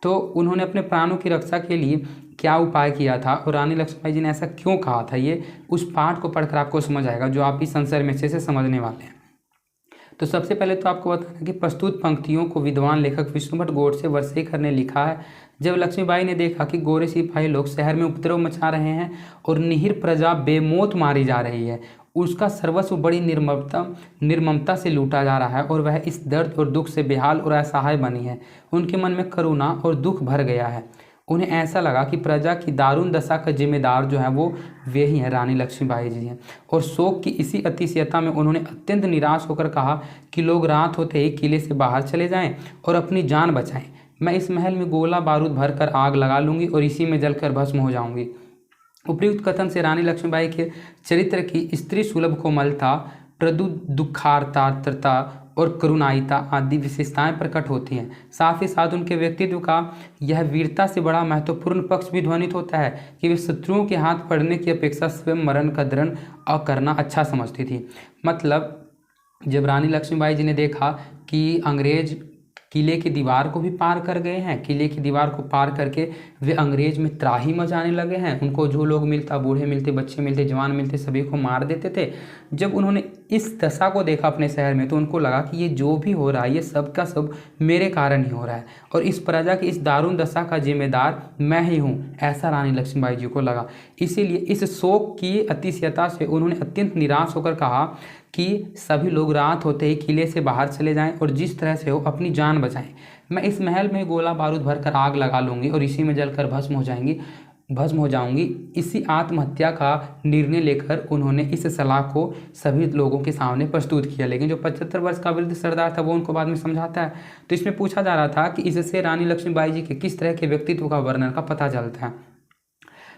तो उन्होंने अपने प्राणों की रक्षा के लिए क्या उपाय किया था और रानी लक्ष्मीबाई जी ने ऐसा क्यों कहा था, ये उस पाठ को पढ़कर आपको समझ आएगा जो आप इस आंसर में से समझने वाले हैं। तो सबसे पहले तो आपको बताना कि प्रस्तुत पंक्तियों को विद्वान लेखक विष्णु भट्ट गोडसे वर्सेकर ने लिखा है। जब लक्ष्मीबाई ने देखा कि गोरे सिपाही लोग शहर में उपद्रव मचा रहे हैं और निरीह प्रजा बेमौत मारी जा रही है, उसका सर्वस्व बड़ी निर्ममता से लूटा जा रहा है और वह इस दर्द और दुख से बेहाल और असहाय बनी है, उनके मन में करुणा और दुख भर गया है। उन्हें ऐसा लगा कि प्रजा की दारुण दशा का जिम्मेदार जो है वो वे ही हैं, रानी लक्ष्मीबाई जी हैं। और शोक की इसी अतिशयता में उन्होंने अत्यंत निराश होकर कहा कि लोग रात होते ही किले से बाहर चले जाएं और अपनी जान बचाएं। मैं इस महल में गोला बारूद भरकर आग लगा लूंगी और इसी में जलकर भस्म हो जाऊंगी। उपयुक्त कथन से रानी लक्ष्मीबाई के चरित्र की स्त्री सुलभ कोमलता, दुखार्तार्ता और करुणायिता आदि विशेषताएं प्रकट होती हैं। साथ ही साथ उनके व्यक्तित्व का यह वीरता से बड़ा महत्वपूर्ण पक्ष भी ध्वनित होता है कि वे शत्रुओं के हाथ पड़ने की अपेक्षा स्वयं मरण का दृढ़ करना अच्छा समझती थी। मतलब जब रानी लक्ष्मीबाई जी ने देखा कि अंग्रेज किले की दीवार को भी पार कर गए हैं, किले की दीवार को पार करके वे अंग्रेज में त्राही मचाने लगे हैं, उनको जो लोग मिलता, बूढ़े मिलते, बच्चे मिलते, जवान मिलते, सभी को मार देते थे। जब उन्होंने इस दशा को देखा अपने शहर में तो उनको लगा कि ये जो भी हो रहा है ये सब का सब मेरे कारण ही हो रहा है और इस प्रजा की इस दारुण दशा का जिम्मेदार मैं ही हूँ, ऐसा रानी लक्ष्मीबाई जी को लगा। इसीलिए इस शोक की अतिशयता से उन्होंने अत्यंत निराश होकर कहा कि सभी लोग रात होते ही किले से बाहर चले जाएं और जिस तरह से हो अपनी जान बचाएं। मैं इस महल में गोला बारूद भरकर आग लगा लूंगी और इसी में जलकर भस्म हो जाऊंगी। इसी आत्महत्या का निर्णय लेकर उन्होंने इस सलाह को सभी लोगों के सामने प्रस्तुत किया। लेकिन जो 75 वर्ष का वृद्ध सरदार था वो उनको बाद में समझाता है। तो इसमें पूछा जा रहा था कि इससे रानी लक्ष्मीबाई जी के किस तरह के व्यक्तित्व का वर्णन का पता चलता है।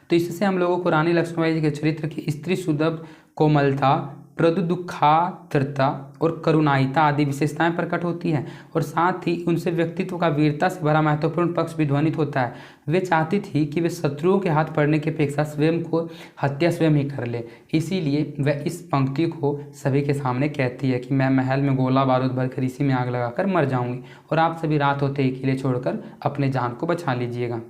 तो इससे हम लोगों को रानी लक्ष्मीबाई जी के चरित्र की स्त्री सुलभ कोमलता, दुखार्तता और करुणायिता आदि विशेषताएं प्रकट होती हैं और साथ ही उनसे व्यक्तित्व का वीरता से भरा महत्वपूर्ण पक्ष भी ध्वनित होता है। वे चाहती थी कि वे शत्रुओं के हाथ पड़ने की अपेक्षा स्वयं को हत्या स्वयं ही कर ले। इसीलिए वह इस पंक्ति को सभी के सामने कहती है कि मैं महल में गोला बारूद भरकर इसी में आग लगाकर मर जाऊंगी और आप सभी रात होते ही किले छोड़कर अपने जान को बचा लीजिएगा।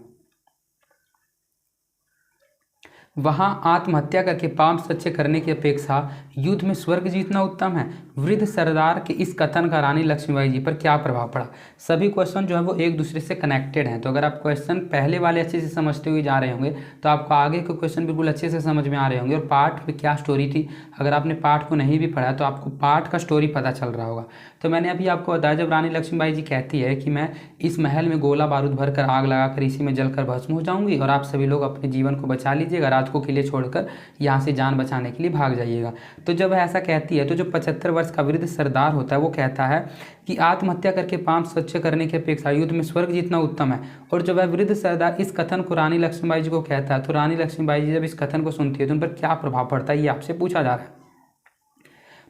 वहाँ आत्महत्या करके पाप सच्चे करने की अपेक्षा युद्ध में स्वर्ग जीतना उत्तम है। वृद्ध सरदार के इस कथन का रानी लक्ष्मीबाई जी पर क्या प्रभाव पड़ा? सभी क्वेश्चन जो है वो एक दूसरे से कनेक्टेड हैं। तो अगर आप क्वेश्चन पहले वाले अच्छे से समझते हुए जा रहे होंगे तो आपको आगे के क्वेश्चन बिल्कुल अच्छे से समझ में आ रहे होंगे। और पाठ में क्या स्टोरी थी, अगर आपने पाठ को नहीं भी पढ़ा तो आपको पाठ का स्टोरी पता चल रहा होगा। तो मैंने अभी आपको बताया जब रानी लक्ष्मीबाई जी कहती है कि मैं इस महल में गोला बारूद भरकर आग लगाकर इसी में जलकर भस्म हो जाऊंगी और आप सभी लोग अपने जीवन को बचा लीजिएगा, रात को किले छोड़कर यहाँ से जान बचाने के लिए भाग जाइएगा। तो जब ऐसा कहती है तो जो 75 वर्ष का वृद्ध सरदार होता है वो कहता है कि आत्महत्या करके पाप स्वच्छ करने की अपेक्षा युद्ध में स्वर्ग जीतना उत्तम है। और जब वह वृद्ध सरदार इस कथन को रानी लक्ष्मीबाई जी को कहता है तो रानी लक्ष्मीबाई जी जब इस कथन को सुनती है तो उन पर क्या प्रभाव पड़ता है ये आपसे पूछा जा रहा है।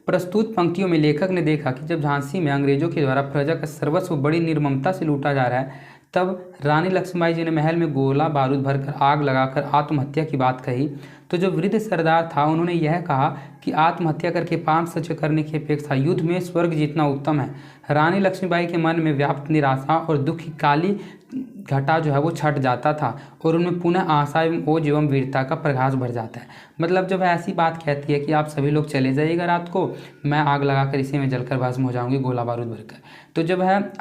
प्रस्तुत पंक्तियों में लेखक ने देखा कि जब झांसी में अंग्रेजों के द्वारा प्रजा का सर्वस्व बड़ी निर्ममता से लूटा जा रहा है तब रानी लक्ष्मीबाई जी ने महल में गोला बारूद भरकर आग लगाकर आत्महत्या की बात कही। तो जो वृद्ध सरदार था उन्होंने यह कहा कि आत्महत्या करके पाप सच करने की अपेक्षा युद्ध में स्वर्ग जीतना उत्तम है। रानी लक्ष्मीबाई के मन में व्याप्त निराशा और दुख की काली घटा जो है वो छट जाता था और उनमें पुनः आशा एवं ओज एवं वीरता का प्रकाश भर जाता है। मतलब जब ऐसी बात कहती है कि आप सभी लोग चले जाइएगा रात को, मैं आग लगाकर इसी में जलकर भस्म हो जाऊंगी गोला बारूद भरकर, तो जब है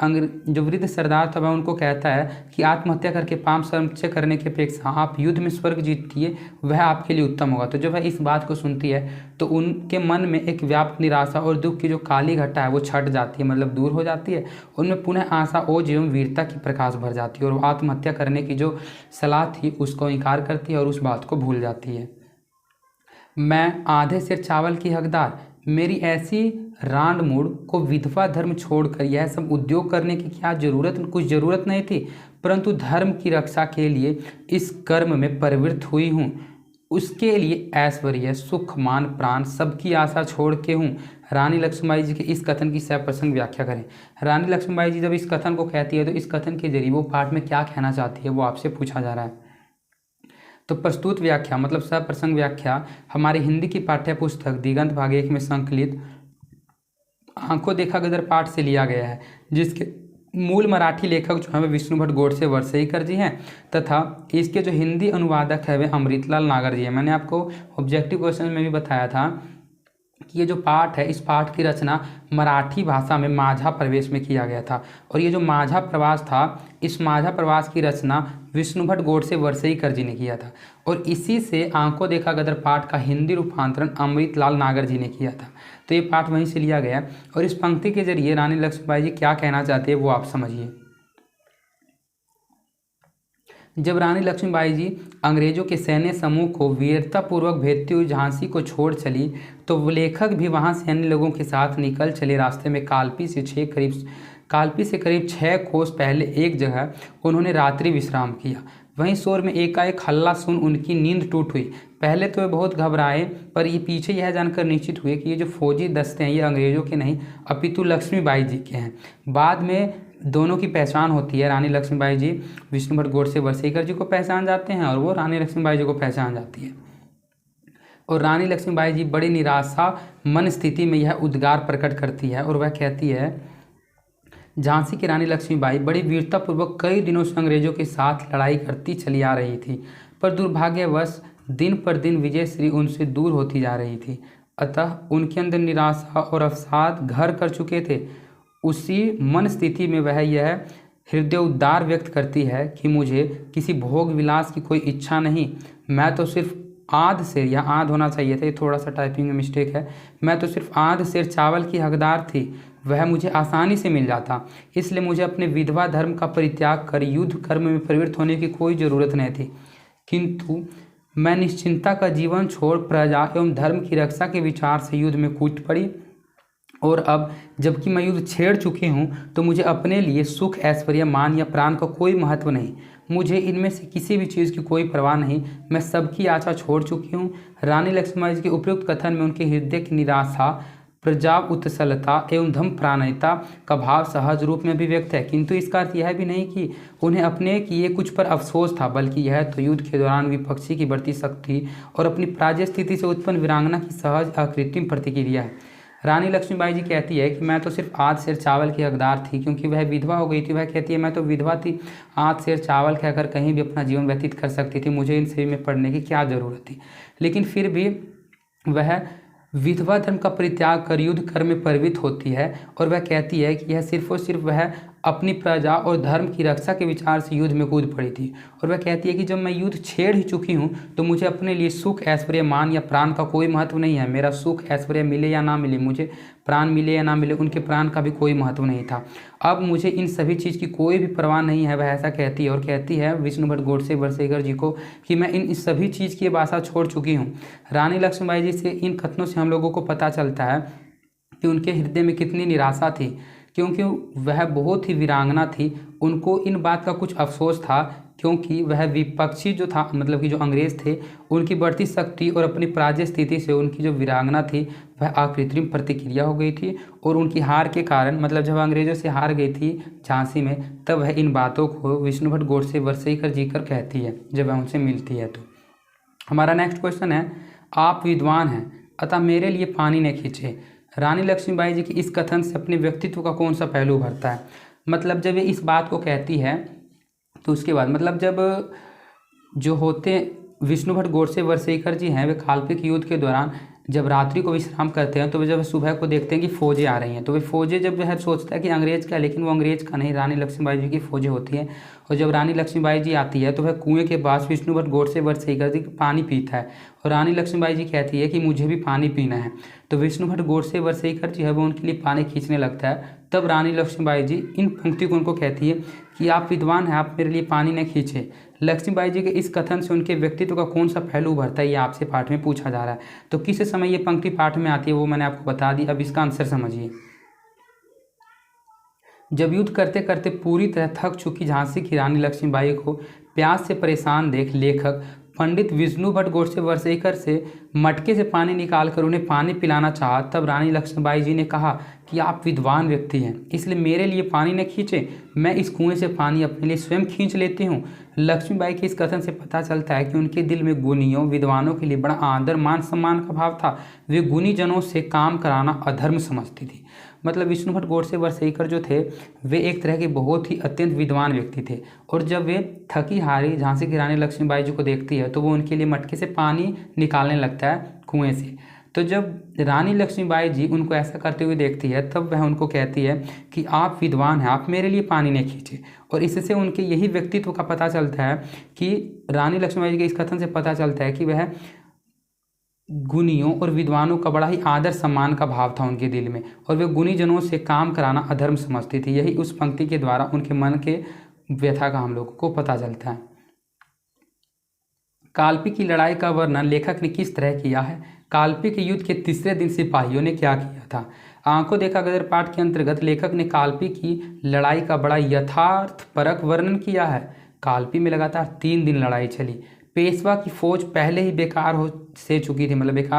जो वृद्ध सरदार था वह उनको कहता है कि आत्महत्या करके पाप संचय करने की अपेक्षा आप युद्ध में स्वर्ग जीतिए, वह आपके लिए उत्तम होगा। तो जब वह इस बात को सुनती है तो उनके मन में एक व्याप्त निराशा और दुख की जो काली घटा है वो छट जाती है, मतलब दूर हो जाती है। उनमें पुनः आशा ओज एवं वीरता की प्रकाश भर जाती है और आत्महत्या करने की जो सलाह थी उसको इनकार करती है और उस बात को भूल जाती है। मैं आधे सेर चावल की हकदार, मेरी ऐसी रांड मूड को विधवा धर्म छोड़कर यह सब उद्योग करने की क्या कुछ जरूरत नहीं थी, परंतु धर्म की रक्षा के लिए इस कर्म में प्रवृत्त हुई हूँ। उसके लिए ऐश्वर्य सुख मान प्राण सबकी आशा छोड़ के हूँ। रानी लक्ष्मीबाई जी के इस कथन की सप्रसंग व्याख्या करें। रानी लक्ष्मीबाई जी जब इस कथन को कहती है तो इस कथन के जरिए वो पाठ में क्या कहना चाहती है वो आपसे पूछा जा रहा है। तो प्रस्तुत व्याख्या मतलब सप्रसंग व्याख्या हमारे हिंदी की पाठ्य पुस्तक दिगंत भाग 1 में संकलित आंखों देखा गदर पाठ से लिया गया है, जिसके मूल मराठी लेखक जो है वे विष्णु भट्ट गोडसे वर्सेकर जी हैं तथा इसके जो हिंदी अनुवादक है वे अमृतलाल नागर जी हैं। मैंने आपको ऑब्जेक्टिव क्वेश्चन में भी बताया था कि ये जो पाठ है, इस पाठ की रचना मराठी भाषा में माझा प्रवेश में किया गया था। और ये जो माझा प्रवास था, इस माझा प्रवास की रचना विष्णुभट्ट गोडसे वर्सेकर जी ने किया था। और इसी से आंखों देखा गदर पाठ का हिंदी रूपांतरण अमृतलाल नागर जी ने किया था। तो ये पाठ वहीं से लिया गया। और इस पंक्ति के जरिए रानी लक्ष्मीबाई जी क्या कहना चाहते हैं वो आप समझिए। जब रानी लक्ष्मीबाई जी अंग्रेजों के सैन्य समूह को वीरतापूर्वक भेजती हुई झांसी को छोड़ चली, तो वो लेखक भी वहां से अन्य लोगों के साथ निकल चले। रास्ते में कालपी से करीब 6 कोस पहले एक जगह उन्होंने रात्रि विश्राम किया। वहीं शोर में एकाएक हल्ला सुन उनकी नींद टूट हुई। पहले तो वे बहुत घबराए, पर ये पीछे यह जानकर निश्चित हुए कि ये जो फौजी दस्ते हैं ये अंग्रेजों के नहीं अपितु लक्ष्मीबाई जी के हैं। बाद में दोनों की पहचान होती है। रानी लक्ष्मीबाई जी विष्णुभट्ट गोडसे वर्सेकर जी को पहचान जाते हैं और वो रानी लक्ष्मीबाई जी को पहचान जाती है। और रानी लक्ष्मीबाई जी बड़ी निराशा मन स्थिति में यह उद्गार प्रकट करती है और वह कहती है, झांसी की रानी लक्ष्मीबाई बड़ी वीरतापूर्वक कई दिनों से अंग्रेजों के साथ लड़ाई करती चली आ रही थी, पर दुर्भाग्यवश दिन पर दिन विजयश्री उनसे दूर होती जा रही थी। अतः उनके अंदर निराशा और अवसाद घर कर चुके थे। उसी मन स्थिति में वह यह हृदय उद्गार व्यक्त करती है कि मुझे किसी भोग विलास की कोई इच्छा नहीं। मैं तो सिर्फ आध सेर, या आध होना चाहिए था, ये थोड़ा सा टाइपिंग में मिस्टेक है। मैं तो सिर्फ आध सेर चावल की हकदार थी, वह मुझे आसानी से मिल जाता। इसलिए मुझे अपने विधवा धर्म का परित्याग कर युद्ध कर्म में प्रवृत्त होने की कोई ज़रूरत नहीं थी। किंतु मैं निश्चिंता का जीवन छोड़ प्रजा एवं धर्म की रक्षा के विचार से युद्ध में कूद पड़ी। और अब जबकि मैं युद्ध छेड़ चुकी हूँ, तो मुझे अपने लिए सुख, ऐश्वर्य, मान या प्राण का कोई महत्व नहीं। मुझे इनमें से किसी भी चीज़ की कोई परवाह नहीं। मैं सबकी आशा छोड़ चुकी हूँ। रानी लक्ष्मीबाई जी के उपयुक्त कथन में उनके हृदय की निराशा, प्रजा उत्सलता एवं धर्म प्राणता का भाव सहज रूप में अभिव्यक्त है। किंतु इसका अर्थ यह भी नहीं कि उन्हें अपने किए कुछ पर अफसोस था, बल्कि यह तो युद्ध के दौरान विपक्षी की बढ़ती शक्ति और अपनी पराजय स्थिति से उत्पन्न वीरांगना की सहज अकृत्रिम प्रतिक्रिया है। रानी लक्ष्मीबाई जी कहती है कि मैं तो सिर्फ आध सेर चावल की हकदार थी, क्योंकि वह विधवा हो गई थी। वह कहती है मैं तो विधवा थी, आध सेर चावल खाकर कहीं भी अपना जीवन व्यतीत कर सकती थी, मुझे इन सभी में पढ़ने की क्या ज़रूरत थी। लेकिन फिर भी वह विधवा धर्म का परित्याग कर युद्ध कर्म में प्रवृत्त होती है। और वह कहती है कि यह सिर्फ और सिर्फ वह अपनी प्रजा और धर्म की रक्षा के विचार से युद्ध में कूद पड़ी थी। और वह कहती है कि जब मैं युद्ध छेड़ ही चुकी हूँ, तो मुझे अपने लिए सुख, ऐश्वर्य, मान या प्राण का कोई महत्व नहीं है। मेरा सुख, ऐश्वर्य मिले या ना मिले, मुझे प्राण मिले या ना मिले, उनके प्राण का भी कोई महत्व नहीं था। अब मुझे इन सभी चीज़ की कोई भी परवाह नहीं है, वह ऐसा कहती है। और कहती है विष्णुभट्ट गोडसे वर्सेकर जी को कि मैं इन सभी चीज़ की आशा छोड़ चुकी हूँ। रानी लक्ष्मीबाई जी से इन कथनों से हम लोगों को पता चलता है कि उनके हृदय में कितनी निराशा थी, क्योंकि वह बहुत ही वीरांगना थी। उनको इन बात का कुछ अफसोस था, क्योंकि वह विपक्षी जो था, मतलब कि जो अंग्रेज़ थे, उनकी बढ़ती शक्ति और अपनी पराजय स्थिति से उनकी जो वीरांगना थी वह अकृत्रिम प्रतिक्रिया हो गई थी। और उनकी हार के कारण, मतलब जब अंग्रेज़ों से हार गई थी झांसी में, तब वह इन बातों को विष्णुभट्ट गोडसे वर्सेकर जी कर कहती है जब वह उनसे मिलती है। तो हमारा नेक्स्ट क्वेश्चन है, आप विद्वान हैं अतः मेरे लिए पानी न खींचे। रानी लक्ष्मीबाई जी के इस कथन से अपने व्यक्तित्व का कौन सा पहलू उभरता है? मतलब जब ये इस बात को कहती है, तो उसके बाद मतलब जब जो होते विष्णुभट्ट गोडसे वर्सेकर जी हैं, वे काल्पनिक युद्ध के दौरान जब रात्रि को विश्राम करते हैं, तो वे जब सुबह को देखते हैं कि फौजें आ रही हैं, तो वे फौजें जब वह सोचता है कि अंग्रेज़ का, लेकिन वो अंग्रेज़ का नहीं, रानी लक्ष्मीबाई जी की फौजें होती हैं। और जब रानी लक्ष्मीबाई जी आती है, तो वह कुएं के पास विष्णुभट्ट गोडसे वर्सेकर जी पानी पीता है। और रानी लक्ष्मीबाई जी कहती है कि मुझे भी पानी पीना है। तो विष्णुभट्ट गोडसे वर्सेकर जी है वो उनके लिए पानी खींचने लगता है। तब रानी लक्ष्मीबाई जी इन पंक्ति को उनको कहती है कि आप विद्वान हैं, आप मेरे लिए पानी न खींचे। लक्ष्मीबाई जी के इस कथन से उनके व्यक्तित्व का कौन सा पहलू उभरता है, ये आपसे पाठ में पूछा जा रहा है। तो किस समय ये पंक्ति पाठ में आती है वो मैंने आपको बता दी। अब इसका आंसर समझिए। जब युद्ध करते करते पूरी तरह थक चुकी झांसी की रानी लक्ष्मीबाई को प्यास से परेशान देख लेखक पंडित विष्णुभट्ट गोडसे वर्सेकर से मटके से पानी निकालकर उन्हें पानी पिलाना चाहा। तब रानी लक्ष्मीबाई जी ने कहा कि आप विद्वान व्यक्ति हैं, इसलिए मेरे लिए पानी न खींचे, मैं इस कुएं से पानी अपने लिए स्वयं खींच लेती हूँ। लक्ष्मीबाई के इस कथन से पता चलता है कि उनके दिल में गुणियों, विद्वानों के लिए बड़ा आदर, मान सम्मान का भाव था। वे गुणी जनों से काम कराना अधर्म समझती थी। मतलब विष्णुभट्ट गोडसे वर्सेकर जो थे, वे एक तरह के बहुत ही अत्यंत विद्वान व्यक्ति थे। और जब वे थकी हारी झांसी की रानी लक्ष्मीबाई जी को देखती है, तो वो उनके लिए मटके से पानी निकालने लगता है कुएं से। तो जब रानी लक्ष्मीबाई जी उनको ऐसा करते हुए देखती है तब वह उनको कहती है कि आप विद्वान हैं, आप मेरे लिए पानी नहीं खींचे। और इससे उनके यही व्यक्तित्व का पता चलता है कि रानी लक्ष्मीबाई जी के इस कथन से पता चलता है कि वह गुणियों और विद्वानों का बड़ा ही आदर सम्मान का भाव था उनके दिल में, और वे गुणी जनों से काम कराना अधर्म समझती थी। यही उस पंक्ति के द्वारा उनके मन के व्यथा का हम लोगों को पता चलता है। कालपी की लड़ाई का वर्णन लेखक ने किस तरह किया है? कालपी के युद्ध के तीसरे दिन सिपाहियों ने क्या किया था? आंखों देखा गदर पाठ के अंतर्गत लेखक ने कालपी की लड़ाई का बड़ा यथार्थपरक वर्णन किया है। कालपी में लगातार 3 दिन लड़ाई चली। पेशवा की फौज पहले ही बेकार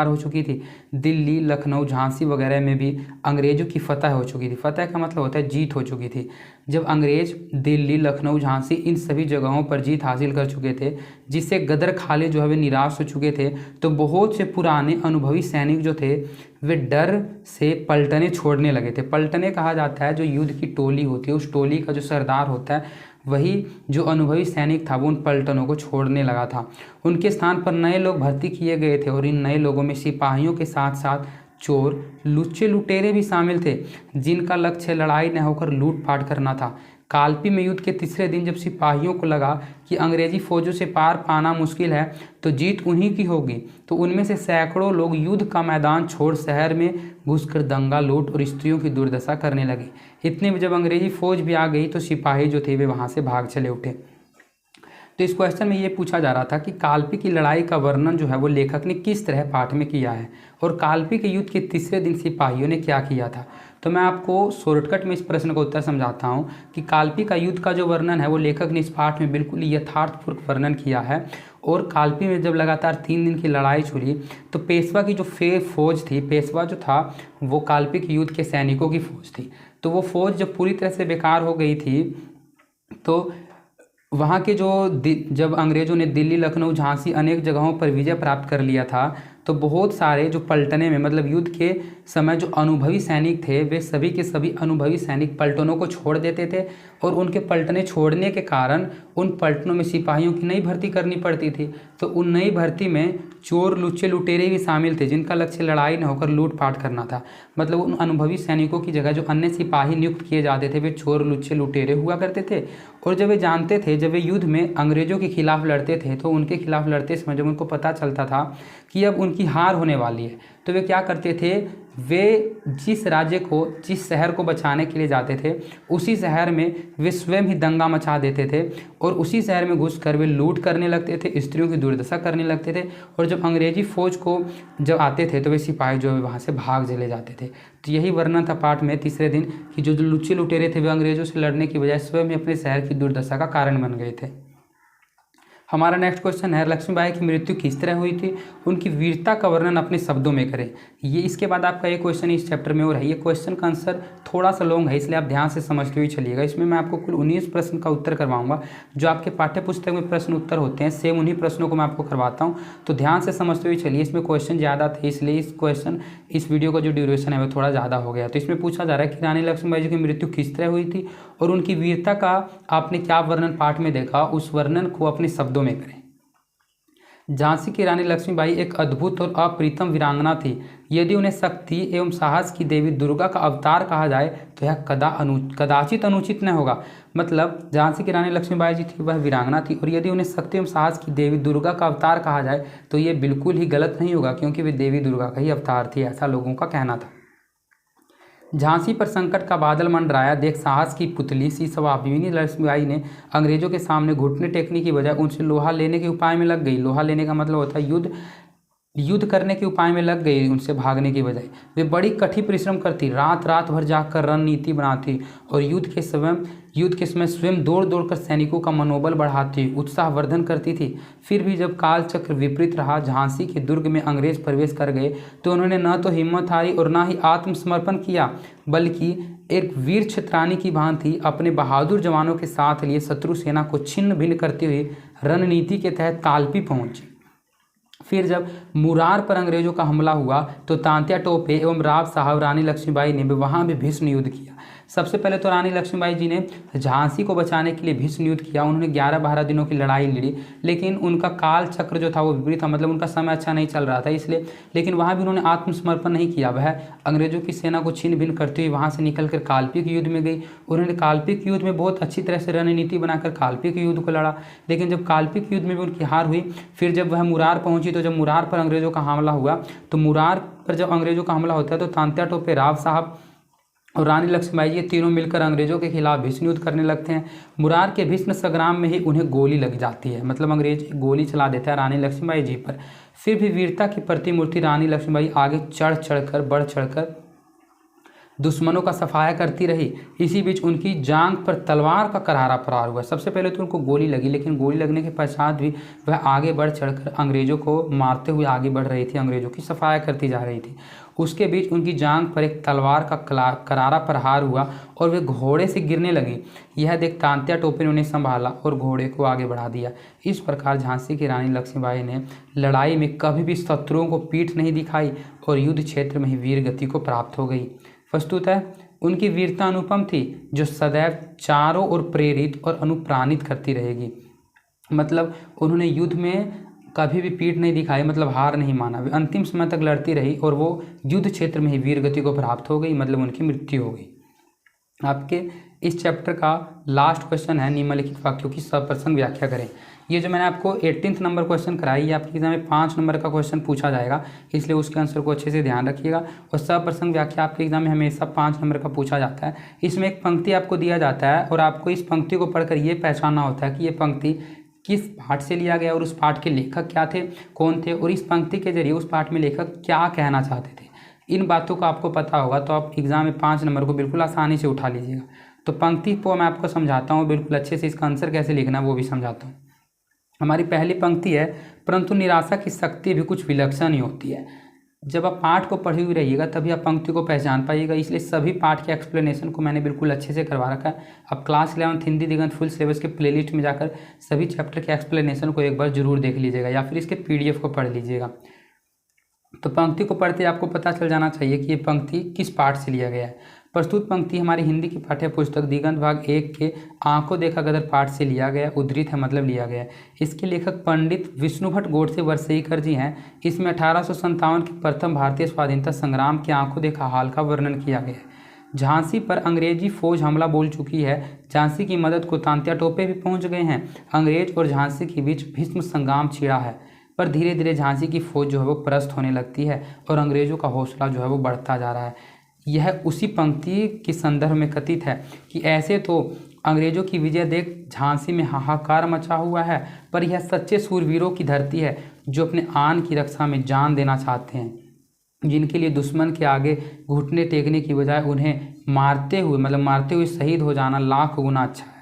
हो चुकी थी। दिल्ली, लखनऊ, झांसी वगैरह में भी अंग्रेजों की फतह हो चुकी थी। फतह का मतलब होता है जीत हो चुकी थी। जब अंग्रेज दिल्ली, लखनऊ, झांसी इन सभी जगहों पर जीत हासिल कर चुके थे, जिससे गदर खाले जो है वे निराश हो चुके थे, तो बहुत से पुराने अनुभवी सैनिक जो थे वे डर से पलटने छोड़ने लगे थे। पलटने कहा जाता है जो युद्ध की टोली होती है, उस टोली का जो सरदार होता है वही जो अनुभवी सैनिक था वो उन पलटनों को छोड़ने लगा था। उनके स्थान पर नए लोग भर्ती किए गए थे और इन नए लोगों में सिपाहियों के साथ साथ चोर, लुच्चे, लुटेरे भी शामिल थे, जिनका लक्ष्य लड़ाई न होकर लूटपाट करना था। कालपी में युद्ध के तीसरे दिन जब सिपाहियों को लगा कि अंग्रेजी फौजों से पार पाना मुश्किल है तो जीत उन्हीं की होगी, तो उनमें से सैकड़ों लोग युद्ध का मैदान छोड़ शहर में घुसकर दंगा, लूट और स्त्रियों की दुर्दशा करने लगे। इतने में जब अंग्रेजी फौज भी आ गई तो सिपाही जो थे वे वहाँ से भाग चले उठे। तो इस क्वेश्चन में ये पूछा जा रहा था कि कालपी की लड़ाई का वर्णन जो है वो लेखक ने किस तरह पाठ में किया है, और कालपी के युद्ध के तीसरे दिन सिपाहियों ने क्या किया था। तो मैं आपको शॉर्टकट में इस प्रश्न का उत्तर समझाता हूँ कि कालपी का युद्ध का जो वर्णन है वो लेखक ने इस पाठ में बिल्कुल यथार्थपूर्वक वर्णन किया है। और कालपी में जब लगातार 3 दिन की लड़ाई चली तो पेशवा की जो फौज थी, पेशवा जो था वो कालपी के युद्ध के सैनिकों की फौज थी, तो वो फौज जब पूरी तरह से बेकार हो गई थी तो वहाँ के जब अंग्रेज़ों ने दिल्ली, लखनऊ, झांसी अनेक जगहों पर विजय प्राप्त कर लिया था तो बहुत सारे जो पलटने में मतलब युद्ध के समय जो अनुभवी सैनिक थे वे सभी के सभी अनुभवी सैनिक पलटनों को छोड़ देते थे, और उनके पलटने छोड़ने के कारण उन पलटनों में सिपाहियों की नई भर्ती करनी पड़ती थी। तो उन नई भर्ती में चोर, लुच्चे, लुटेरे भी शामिल थे, जिनका लक्ष्य लड़ाई न होकर लूटपाट करना था। मतलब उन अनुभवी सैनिकों की जगह जो अन्य सिपाही नियुक्त किए जाते थे वे चोर, लुच्चे, लुटेरे हुआ करते थे। और जब वे जानते थे, जब वे युद्ध में अंग्रेज़ों के खिलाफ लड़ते थे तो उनके खिलाफ लड़ते समय जब उनको पता चलता था कि अब उनकी हार होने वाली है तो वे क्या करते थे, वे जिस शहर को बचाने के लिए जाते थे उसी शहर में वे स्वयं ही दंगा मचा देते थे, और उसी शहर में घुसकर वे लूट करने लगते थे, स्त्रियों की दुर्दशा करने लगते थे। और जब अंग्रेजी फौज को जब आते थे तो वे सिपाही जो है वहाँ से भाग चले जाते थे। तो यही वर्णन था पाठ में तीसरे दिन कि जो लुच्चे लुटेरे थे वे अंग्रेजों से लड़ने की बजाय स्वयं ही अपने शहर की दुर्दशा का कारण बन गए थे। हमारा नेक्स्ट क्वेश्चन है, लक्ष्मीबाई की मृत्यु किस तरह हुई थी, उनकी वीरता का वर्णन अपने शब्दों में करें। ये इसके बाद आपका ये क्वेश्चन इस चैप्टर में और है। ये क्वेश्चन का आंसर थोड़ा सा लॉन्ग है इसलिए आप ध्यान से समझते हुए चलिएगा। इसमें मैं आपको कुल 19 प्रश्न का उत्तर करवाऊंगा। जो आपके पाठ्य पुस्तक में प्रश्न उत्तर होते हैं सेम उन्हीं प्रश्नों को मैं आपको करवाता हूँ, तो ध्यान से समझते हुए चलिए। इसमें क्वेश्चन ज़्यादा थे इसलिए इस वीडियो का जो ड्यूरेशन है वो थोड़ा ज़्यादा हो गया। तो इसमें पूछा जा रहा है कि रानी लक्ष्मीबाई जी की मृत्यु किस तरह हुई थी और उनकी वीरता का आपने क्या वर्णन पाठ में देखा, उस वर्णन को अपने शब्दों में करें। झांसी की रानी लक्ष्मीबाई एक अद्भुत और अप्रीतम वीरांगना थी। यदि उन्हें शक्ति एवं साहस की देवी दुर्गा का अवतार कहा जाए तो यह कदाचित अनुचित न होगा। मतलब झांसी की रानी लक्ष्मीबाई जी थी, वह वीरांगना थी, और यदि उन्हें शक्ति एवं साहस की देवी दुर्गा का अवतार कहा जाए तो ये बिल्कुल ही गलत नहीं होगा, क्योंकि वे देवी दुर्गा का ही अवतार थी, ऐसा लोगों का कहना था। झांसी पर संकट का बादल मंडराया देख साहस की पुतली सी स्वाभिमानी लक्ष्मीबाई ने अंग्रेजों के सामने घुटने टेकने की बजाय उनसे लोहा लेने के उपाय में लग गई। लोहा लेने का मतलब होता है युद्ध करने के उपाय में लग गई, उनसे भागने की बजाय। वे बड़ी कठिन परिश्रम करती, रात भर जाकर रणनीति बनाती और युद्ध के समय स्वयं दौड़ कर सैनिकों का मनोबल बढ़ाती, उत्साहवर्धन करती थी। फिर भी जब काल चक्र विपरीत रहा, झांसी के दुर्ग में अंग्रेज प्रवेश कर गए तो उन्होंने न तो हिम्मत हारी और न ही आत्मसमर्पण किया, बल्कि एक वीर क्षत्राणी की भांति अपने बहादुर जवानों के साथ लिए शत्रु सेना को छिन्न भिन्न करते हुए रणनीति के तहत कालपी पहुंची। फिर जब मुरार पर अंग्रेजों का हमला हुआ तो तांत्या टोपे एवं राव साहब रानी लक्ष्मीबाई ने वहाँ भी भीषण युद्ध किया। सबसे पहले तो रानी लक्ष्मीबाई जी ने झांसी को बचाने के लिए भीषण युद्ध किया। उन्होंने 11-12 दिनों की लड़ाई लड़ी, लेकिन उनका काल चक्र जो था वो विपरीत था, मतलब उनका समय अच्छा नहीं चल रहा था इसलिए। लेकिन वहाँ भी उन्होंने आत्मसमर्पण नहीं किया। वह अंग्रेजों की सेना को छीन भिन करते हुए वहाँ से निकलकर काल्पनिक युद्ध में गई। उन्होंने काल्पनिक युद्ध में बहुत अच्छी तरह से रणनीति बनाकर काल्पनिक युद्ध को लड़ा। लेकिन जब काल्पनिक युद्ध में भी उनकी हार हुई, फिर जब वह मुरार पहुंची, तो जब मुरार पर अंग्रेजों का हमला हुआ, तो मुरार पर जब अंग्रेजों का हमला होता है तो तांत्या टोपे, राव साहब और रानी लक्ष्मीबाई ये तीनों मिलकर अंग्रेजों के खिलाफ भीषण युद्ध करने लगते हैं। मुरार के भीष्म संग्राम में ही उन्हें गोली लग जाती है, मतलब अंग्रेज गोली चला देता है रानी लक्ष्मीबाई जी पर। फिर भी वीरता की प्रतिमूर्ति रानी लक्ष्मीबाई आगे बढ़ चढ़कर दुश्मनों का सफाया करती रही। इसी बीच उनकी जांघ पर तलवार का करारा प्रहार हुआ। सबसे पहले तो उनको गोली लगी, लेकिन गोली लगने के पश्चात भी वह आगे बढ़ चढ़कर अंग्रेजों को मारते हुए आगे बढ़ रही थी, अंग्रेजों की सफाया करती जा रही थी। उसके बीच उनकी जांघ पर एक तलवार का करारा प्रहार हुआ और वे घोड़े से गिरने लगी। यह देख तांत्या टोपे ने उन्हें संभाला और घोड़े को आगे बढ़ा दिया। इस प्रकार झांसी की रानी लक्ष्मीबाई ने लड़ाई में कभी भी शत्रुओं को पीठ नहीं दिखाई और युद्ध क्षेत्र में ही वीर गति को प्राप्त हो गई। वस्तुतः उनकी वीरता अनुपम थी, जो सदैव चारों ओर प्रेरित और अनुप्राणित करती रहेगी। मतलब उन्होंने युद्ध में कभी भी पीठ नहीं दिखाई, मतलब हार नहीं माना। वे अंतिम समय तक लड़ती रही और वो युद्ध क्षेत्र में ही वीर गति को प्राप्त हो गई, मतलब उनकी मृत्यु हो गई। आपके इस चैप्टर का लास्ट क्वेश्चन है, निम्नलिखित वाक्यों की सप्रसंग व्याख्या करें। ये जो मैंने आपको 18 नंबर क्वेश्चन कराई, ये आपके एग्जाम में 5 नंबर का क्वेश्चन पूछा जाएगा, इसलिए उसके आंसर को अच्छे से ध्यान रखिएगा। और सप्रसंग व्याख्या आपके एग्जाम में हमेशा 5 नंबर का पूछा जाता है। इसमें एक पंक्ति आपको दिया जाता है और आपको इस पंक्ति को पढ़कर ये पहचानना होता है कि ये पंक्ति किस पाठ से लिया गया और उस पाठ के लेखक क्या थे, कौन थे, और इस पंक्ति के जरिए उस पाठ में लेखक क्या कहना चाहते थे। इन बातों का आपको पता होगा तो आप एग्जाम में 5 नंबर को बिल्कुल आसानी से उठा लीजिएगा। तो पंक्ति को मैं आपको समझाता हूँ बिल्कुल अच्छे से, इसका आंसर कैसे लिखना है वो भी समझाता हूँ। हमारी पहली पंक्ति है, परंतु निराशा की शक्ति भी कुछ विलक्षण ही होती है। जब आप पाठ को पढ़े हुए रहिएगा तभी आप पंक्ति को पहचान पाइएगा, इसलिए सभी पाठ के एक्सप्लेनेशन को मैंने बिल्कुल अच्छे से करवा रखा है। आप क्लास 11 हिंदी दिगंत फुल सिलेबस के प्लेलिस्ट में जाकर सभी चैप्टर के एक्सप्लेनेशन को एक बार जरूर देख लीजिएगा या फिर इसके PDF को पढ़ लीजिएगा। तो पंक्ति को पढ़ते आपको पता चल जाना चाहिए कि ये पंक्ति किस पाठ से लिया गया है। प्रस्तुत पंक्ति हमारी हिंदी की पाठ्य पुस्तक दिगंत भाग 1 के आंखों देखा गदर पाठ से लिया गया, उद्धृत है, मतलब लिया गया है। इसके लेखक पंडित विष्णुभट्ट गोडसे वर्सेकर जी हैं। इसमें 1857 के प्रथम भारतीय स्वाधीनता संग्राम के आंखों देखा हाल का वर्णन किया गया है। झांसी पर अंग्रेजी फौज हमला बोल चुकी है। झांसी की मदद को तांत्या टोपे भी पहुंच गए हैं। अंग्रेज और झांसी के बीच भीष्म संग्राम छिड़ा है, पर धीरे धीरे झांसी की फौज जो है वो परास्त होने लगती है और अंग्रेजों का हौसला जो है वो बढ़ता जा रहा है। यह उसी पंक्ति के संदर्भ में कथित है कि ऐसे तो अंग्रेजों की विजय देख झांसी में हाहाकार मचा हुआ है, पर यह सच्चे सूरवीरों की धरती है जो अपने आन की रक्षा में जान देना चाहते हैं, जिनके लिए दुश्मन के आगे घुटने टेकने की बजाय उन्हें मारते हुए शहीद हो जाना लाख गुना अच्छा है।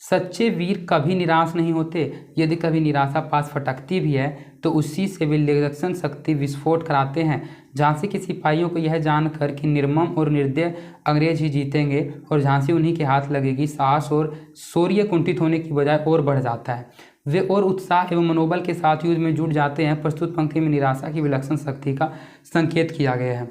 सच्चे वीर कभी निराश नहीं होते। यदि कभी निराशा पास फटकती भी है तो उसी से वे विलक्षण शक्ति विस्फोट कराते हैं। झांसी के सिपाहियों को यह जानकर कि निर्मम और निर्दय अंग्रेज ही जीतेंगे और झांसी उन्हीं के हाथ लगेगी, साहस और शौर्य कुंठित होने की बजाय और बढ़ जाता है। वे और उत्साह एवं मनोबल के साथ युद्ध में जुट जाते हैं। प्रस्तुत पंक्ति में निराशा की विलक्षण शक्ति का संकेत किया गया है।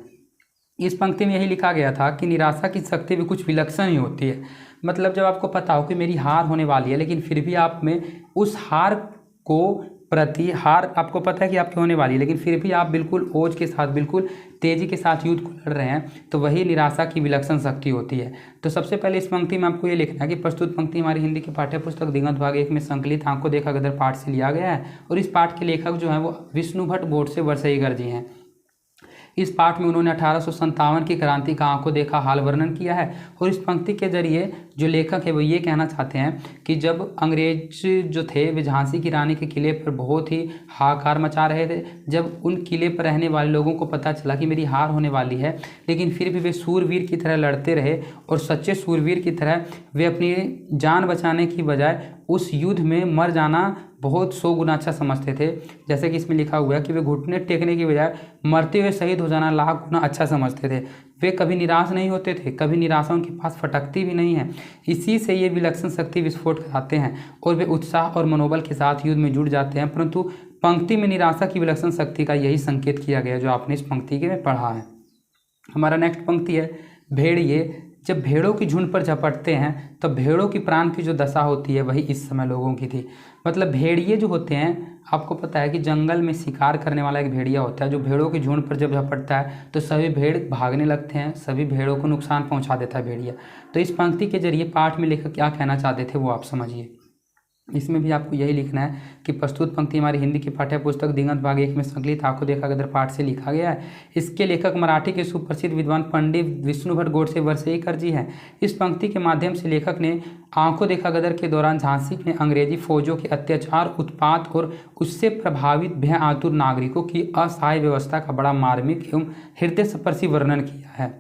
इस पंक्ति में यही लिखा गया था कि निराशा की शक्ति भी कुछ विलक्षण ही होती है। मतलब जब आपको पता हो कि मेरी हार होने वाली है, लेकिन फिर भी आप में उस हार आपको पता है कि आपकी होने वाली है, लेकिन फिर भी आप बिल्कुल ओज के साथ, बिल्कुल तेजी के साथ युद्ध को लड़ रहे हैं, तो वही निराशा की विलक्षण शक्ति होती है। तो सबसे पहले इस पंक्ति में आपको ये लिखना है कि प्रस्तुत पंक्ति हमारी हिंदी की पाठ्य पुस्तक दिगंत भाग 1 में संकलित आंखों देखा गदर पाठ से लिया गया है और इस पाठ के लेखक जो है वो विष्णुभट्ट गोडसे वर्सेकर जी हैं। इस पाठ में उन्होंने 1857 की क्रांति का आंखों देखा हाल वर्णन किया है और इस पंक्ति के जरिए जो लेखक है वो ये कहना चाहते हैं कि जब अंग्रेज जो थे वे झांसी की रानी के किले पर बहुत ही हाहाकार मचा रहे थे, जब उन किले पर रहने वाले लोगों को पता चला कि मेरी हार होने वाली है, लेकिन फिर भी वे सूरवीर की तरह लड़ते रहे और सच्चे सूरवीर की तरह वे अपनी जान बचाने की बजाय उस युद्ध में मर जाना बहुत 100 गुना अच्छा समझते थे। जैसे कि इसमें लिखा हुआ है कि वे घुटने टेकने की बजाय मरते हुए शहीद हो जाना लाख गुना अच्छा समझते थे। वे कभी निराश नहीं होते थे, कभी निराशा उनके पास फटकती भी नहीं है। इसी से ये विलक्षण शक्ति विस्फोट कराते हैं और वे उत्साह और मनोबल के साथ युद्ध में जुट जाते हैं। परंतु पंक्ति में निराशा की विलक्षण शक्ति का यही संकेत किया गया जो आपने इस पंक्ति के में पढ़ा है। हमारा नेक्स्ट पंक्ति है, भेड़िए जब भेड़ों की झुंड पर झपटते हैं तब भेड़ों की प्राण की जो दशा होती है वही इस समय लोगों की थी। मतलब भेड़िए जो होते हैं, आपको पता है कि जंगल में शिकार करने वाला एक भेड़िया होता है जो भेड़ों की झुंड पर जब झपटता है तो सभी भेड़ भागने लगते हैं, सभी भेड़ों को नुकसान पहुंचा देता है भेड़िया। तो इस पंक्ति के जरिए पाठ में लेखक क्या कहना चाहते थे वो आप समझिए। इसमें भी आपको यही लिखना है कि प्रस्तुत पंक्ति हमारी हिंदी की पाठ्य पुस्तक दिगंत भाग 1 में संकलित आंखों देखा गदर पाठ से लिखा गया है। इसके लेखक मराठी के सुप्रसिद्ध विद्वान पंडित विष्णु भट्ट गोडसे वर्सेकर जी हैं। इस पंक्ति के माध्यम से लेखक ने आंखों देखा गदर के दौरान झांसी में अंग्रेजी फौजों के अत्याचार, उत्पात और उससे प्रभावित भय आतुर नागरिकों की असहाय व्यवस्था का बड़ा मार्मिक एवं हृदय स्पर्शी वर्णन किया है।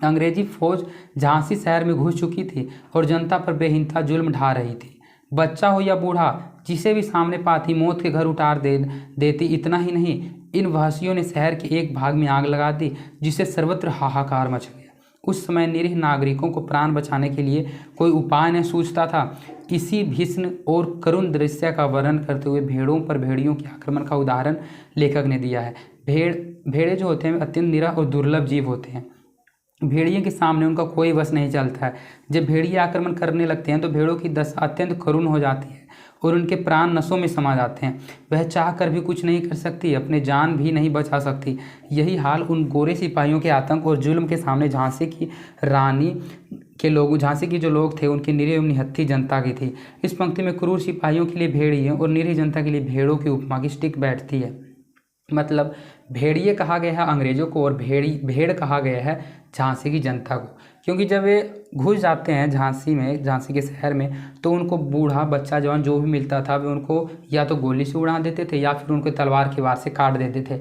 अंग्रेजी फौज झांसी शहर में घुस चुकी थी और जनता पर बेहिंसा जुल्म ढा रही थी। बच्चा हो या बूढ़ा, जिसे भी सामने पाती मौत के घर उतार देती। इतना ही नहीं, इन वहशियों ने शहर के एक भाग में आग लगा दी जिससे सर्वत्र हाहाकार मच गया। उस समय निरीह नागरिकों को प्राण बचाने के लिए कोई उपाय न सूझता था। इसी भीषण और करुण दृश्य का वर्णन करते हुए भेड़ों पर भेड़ियों के आक्रमण का उदाहरण लेखक ने दिया है। भेड़े जो होते हैं अत्यंत निरा और दुर्लभ जीव होते हैं। भेड़िए के सामने उनका कोई वश नहीं चलता है। जब भेड़िए आक्रमण करने लगते हैं तो भेड़ों की दशा अत्यंत करुण हो जाती है और उनके प्राण नसों में समा जाते हैं। वह चाह कर भी कुछ नहीं कर सकती, अपने जान भी नहीं बचा सकती। यही हाल उन गोरे सिपाहियों के आतंक और जुल्म के सामने झांसी की रानी के लोग, झांसी के जो लोग थे उनकी निरीह एवं निहत्थी जनता की थी। इस पंक्ति में क्रूर सिपाहियों के लिए भेड़िए और निरीह जनता के लिए भेड़ों की उपमा की स्टिक बैठती है। मतलब भेड़िए कहा गया है अंग्रेजों को और भेड़ कहा गया है झांसी की जनता को, क्योंकि जब वे घुस जाते हैं झांसी के शहर में तो उनको बूढ़ा बच्चा जवान जो भी मिलता था वे उनको या तो गोली से उड़ा देते थे या फिर उनको तलवार की वार से काट देते थे।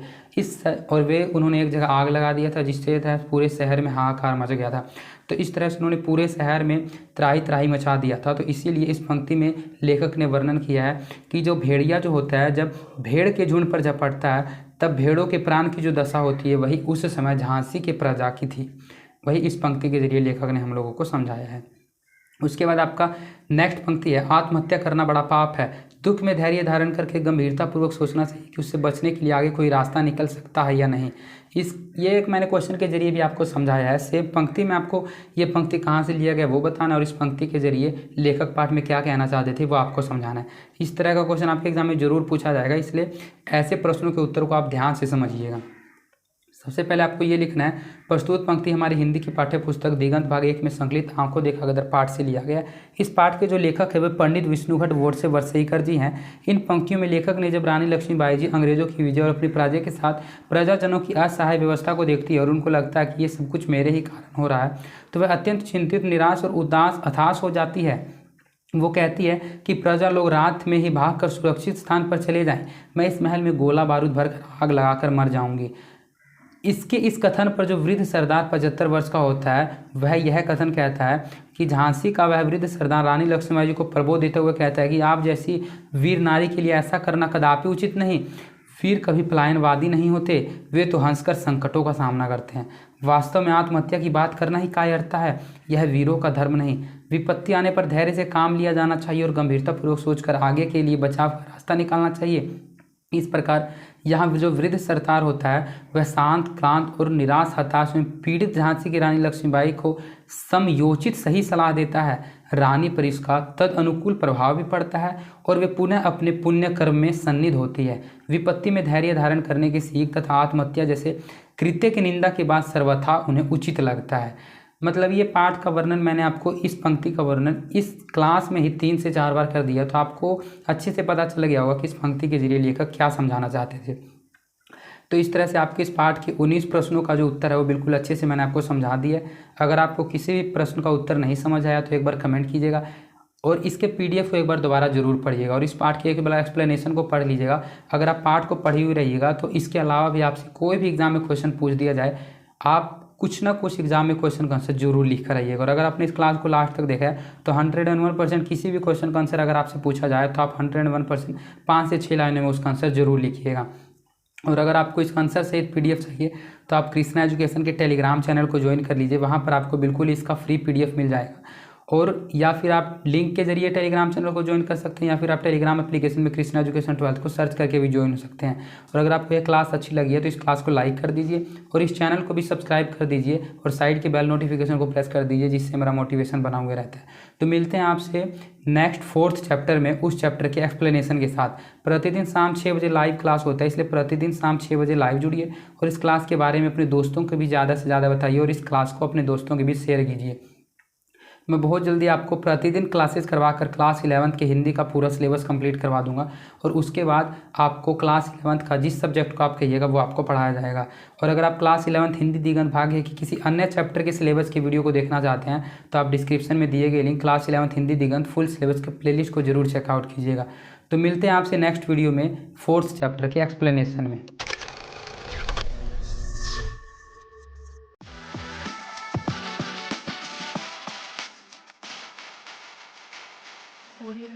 उन्होंने एक जगह आग लगा दिया था जिससे पूरे शहर में हाहाकार मच गया था। तो इस तरह से उन्होंने पूरे शहर में त्राही त्राही मचा दिया था। तो इसीलिए इस पंक्ति में लेखक ने वर्णन किया है कि जो भेड़िया जो होता है जब भेड़ के झुंड पर झपटता है तब भेड़ों के प्राण की जो दशा होती है वही उस समय झांसी के प्रजा की थी। वही इस पंक्ति के जरिए लेखक ने हम लोगों को समझाया है। उसके बाद आपका नेक्स्ट पंक्ति है, आत्महत्या करना बड़ा पाप है। दुख में धैर्य धारण करके गंभीरतापूर्वक सोचना चाहिए कि उससे बचने के लिए आगे कोई रास्ता निकल सकता है या नहीं। ये एक मैंने क्वेश्चन के जरिए भी आपको समझाया है। सेम पंक्ति में आपको ये पंक्ति कहाँ से लिया गया वो बताना और इस पंक्ति के जरिए लेखक पाठ में क्या कहना चाहते थे वो आपको समझाना है। इस तरह का क्वेश्चन आपके एग्जाम में जरूर पूछा जाएगा, इसलिए ऐसे प्रश्नों के उत्तर को आप ध्यान से समझिएगा। सबसे पहले आपको ये लिखना है, प्रस्तुत पंक्ति हमारी हिंदी की पाठ्य पुस्तक दिगंत भाग 1 में संकलित आंखों देखा गदर पाठ से लिया गया। इस पाठ के जो लेखक है वे पंडित विष्णु भट्ट गोडसे वर्सेकर जी हैं। इन पंक्तियों में लेखक ने जब रानी लक्ष्मीबाई जी अंग्रेजों की विजय और अपनी प्रजा के साथ प्रजाजनों की असहाय व्यवस्था को देखती है और उनको लगता है कि ये सब कुछ मेरे ही कारण हो रहा है, तो वह अत्यंत चिंतित, निराश और उदास हताश हो जाती है। वो कहती है कि प्रजा लोग रात में ही भागकर सुरक्षित स्थान पर चले जाएं, मैं इस महल में गोला बारूद भरकर आग लगाकर मर जाऊंगी। इस कथन पर जो वृद्ध सरदार 75 वर्ष का होता है वह यह कथन कहता है कि झांसी का वह वृद्ध सरदार रानी लक्ष्मीबाई जी को प्रबोध देते हुए कहता है कि आप जैसी वीर नारी के लिए ऐसा करना कदापि उचित नहीं। वीर कभी पलायनवादी नहीं होते, वे तो हंसकर संकटों का सामना करते हैं। वास्तव में आत्महत्या की बात करना ही कायरता है, यह वीरों का धर्म नहीं। विपत्ति आने पर धैर्य से काम लिया जाना चाहिए और गंभीरतापूर्वक सोचकर आगे के लिए बचाव का रास्ता निकालना चाहिए। इस प्रकार यहाँ जो वृद्ध सरदार होता है वह शांत, क्लांत और निराश हताश में पीड़ित झांसी की रानी लक्ष्मीबाई को समयोचित सही सलाह देता है। रानी पर इसका तद अनुकूल प्रभाव भी पड़ता है और वे पुनः अपने पुण्य कर्म में सन्निध होती है। विपत्ति में धैर्य धारण करने की सीख तथा आत्महत्या जैसे कृत्य की निंदा के बाद सर्वथा उन्हें उचित लगता है। मतलब ये पाठ का वर्णन मैंने आपको, इस पंक्ति का वर्णन इस क्लास में ही 3 से 4 बार कर दिया, तो आपको अच्छे से पता चल गया होगा कि इस पंक्ति के जरिए लेखक क्या समझाना चाहते थे। तो इस तरह से आपके इस पाठ के 19 प्रश्नों का जो उत्तर है वो बिल्कुल अच्छे से मैंने आपको समझा दिया। अगर आपको किसी भी प्रश्न का उत्तर नहीं समझ आया तो एक बार कमेंट कीजिएगा और इसके PDF को एक बार दोबारा जरूर पढ़िएगा और इस पाठ के एक बार एक्सप्लेनेशन को पढ़ लीजिएगा। अगर आप पाठ को पढ़ी हुई रहिएगा तो इसके अलावा भी आपसे कोई भी एग्जाम में क्वेश्चन पूछ दिया जाए, आप कुछ ना कुछ एग्जाम में क्वेश्चन का आंसर जरूर लिख कर आइएगा। और अगर आपने इस क्लास को लास्ट तक देखा है तो 101% किसी भी क्वेश्चन का आंसर अगर आपसे पूछा जाए तो आप 101% 5 से 6 लाइनों में उसका आंसर जरूर लिखिएगा। और अगर आपको इसका आंसर सहित PDF चाहिए तो आप कृष्णा एजुकेशन के टेलीग्राम चैनल को ज्वाइन कर लीजिए, वहाँ पर आपको बिल्कुल इसका फ्री PDF मिल जाएगा। और या फिर आप लिंक के जरिए टेलीग्राम चैनल को ज्वाइन कर सकते हैं, या फिर आप टेलीग्राम एप्लीकेशन में कृष्णा एजुकेशन 12th को सर्च करके भी ज्वाइन हो सकते हैं। और अगर आपको यह क्लास अच्छी लगी है तो इस क्लास को लाइक कर दीजिए और इस चैनल को भी सब्सक्राइब कर दीजिए और साइड के बेल नोटिफिकेशन को प्रेस कर दीजिए, जिससे मेरा मोटिवेशन बना हुआ रहता है। तो मिलते हैं आपसे नेक्स्ट 4th चैप्टर में, उस चैप्टर के एक्सप्लेनेशन के साथ। प्रतिदिन शाम 6 बजे लाइव क्लास होता है, इसलिए प्रतिदिन शाम 6 बजे लाइव जुड़िए और इस क्लास के बारे में अपने दोस्तों को भी ज़्यादा से ज़्यादा बताइए और इस क्लास को अपने दोस्तों के बीच शेयर कीजिए। मैं बहुत जल्दी आपको प्रतिदिन क्लासेस करवाकर क्लास 11th के हिंदी का पूरा सिलेबस कंप्लीट करवा दूंगा और उसके बाद आपको क्लास 11th का जिस सब्जेक्ट को आप कहिएगा वो आपको पढ़ाया जाएगा। और अगर आप क्लास 11th हिंदी दिगंत भाग्य की किसी अन्य चैप्टर के सिलेबस की वीडियो को देखना चाहते हैं तो आप डिस्क्रिप्शन में दिए गए लिंक क्लास 11th हिंदी दिगंत फुल सिलेबस के प्लेलिस्ट को जरूर चेकआउट कीजिएगा। तो मिलते हैं आपसे नेक्स्ट वीडियो में 4th चैप्टर के एक्सप्लेनेशन में। Audio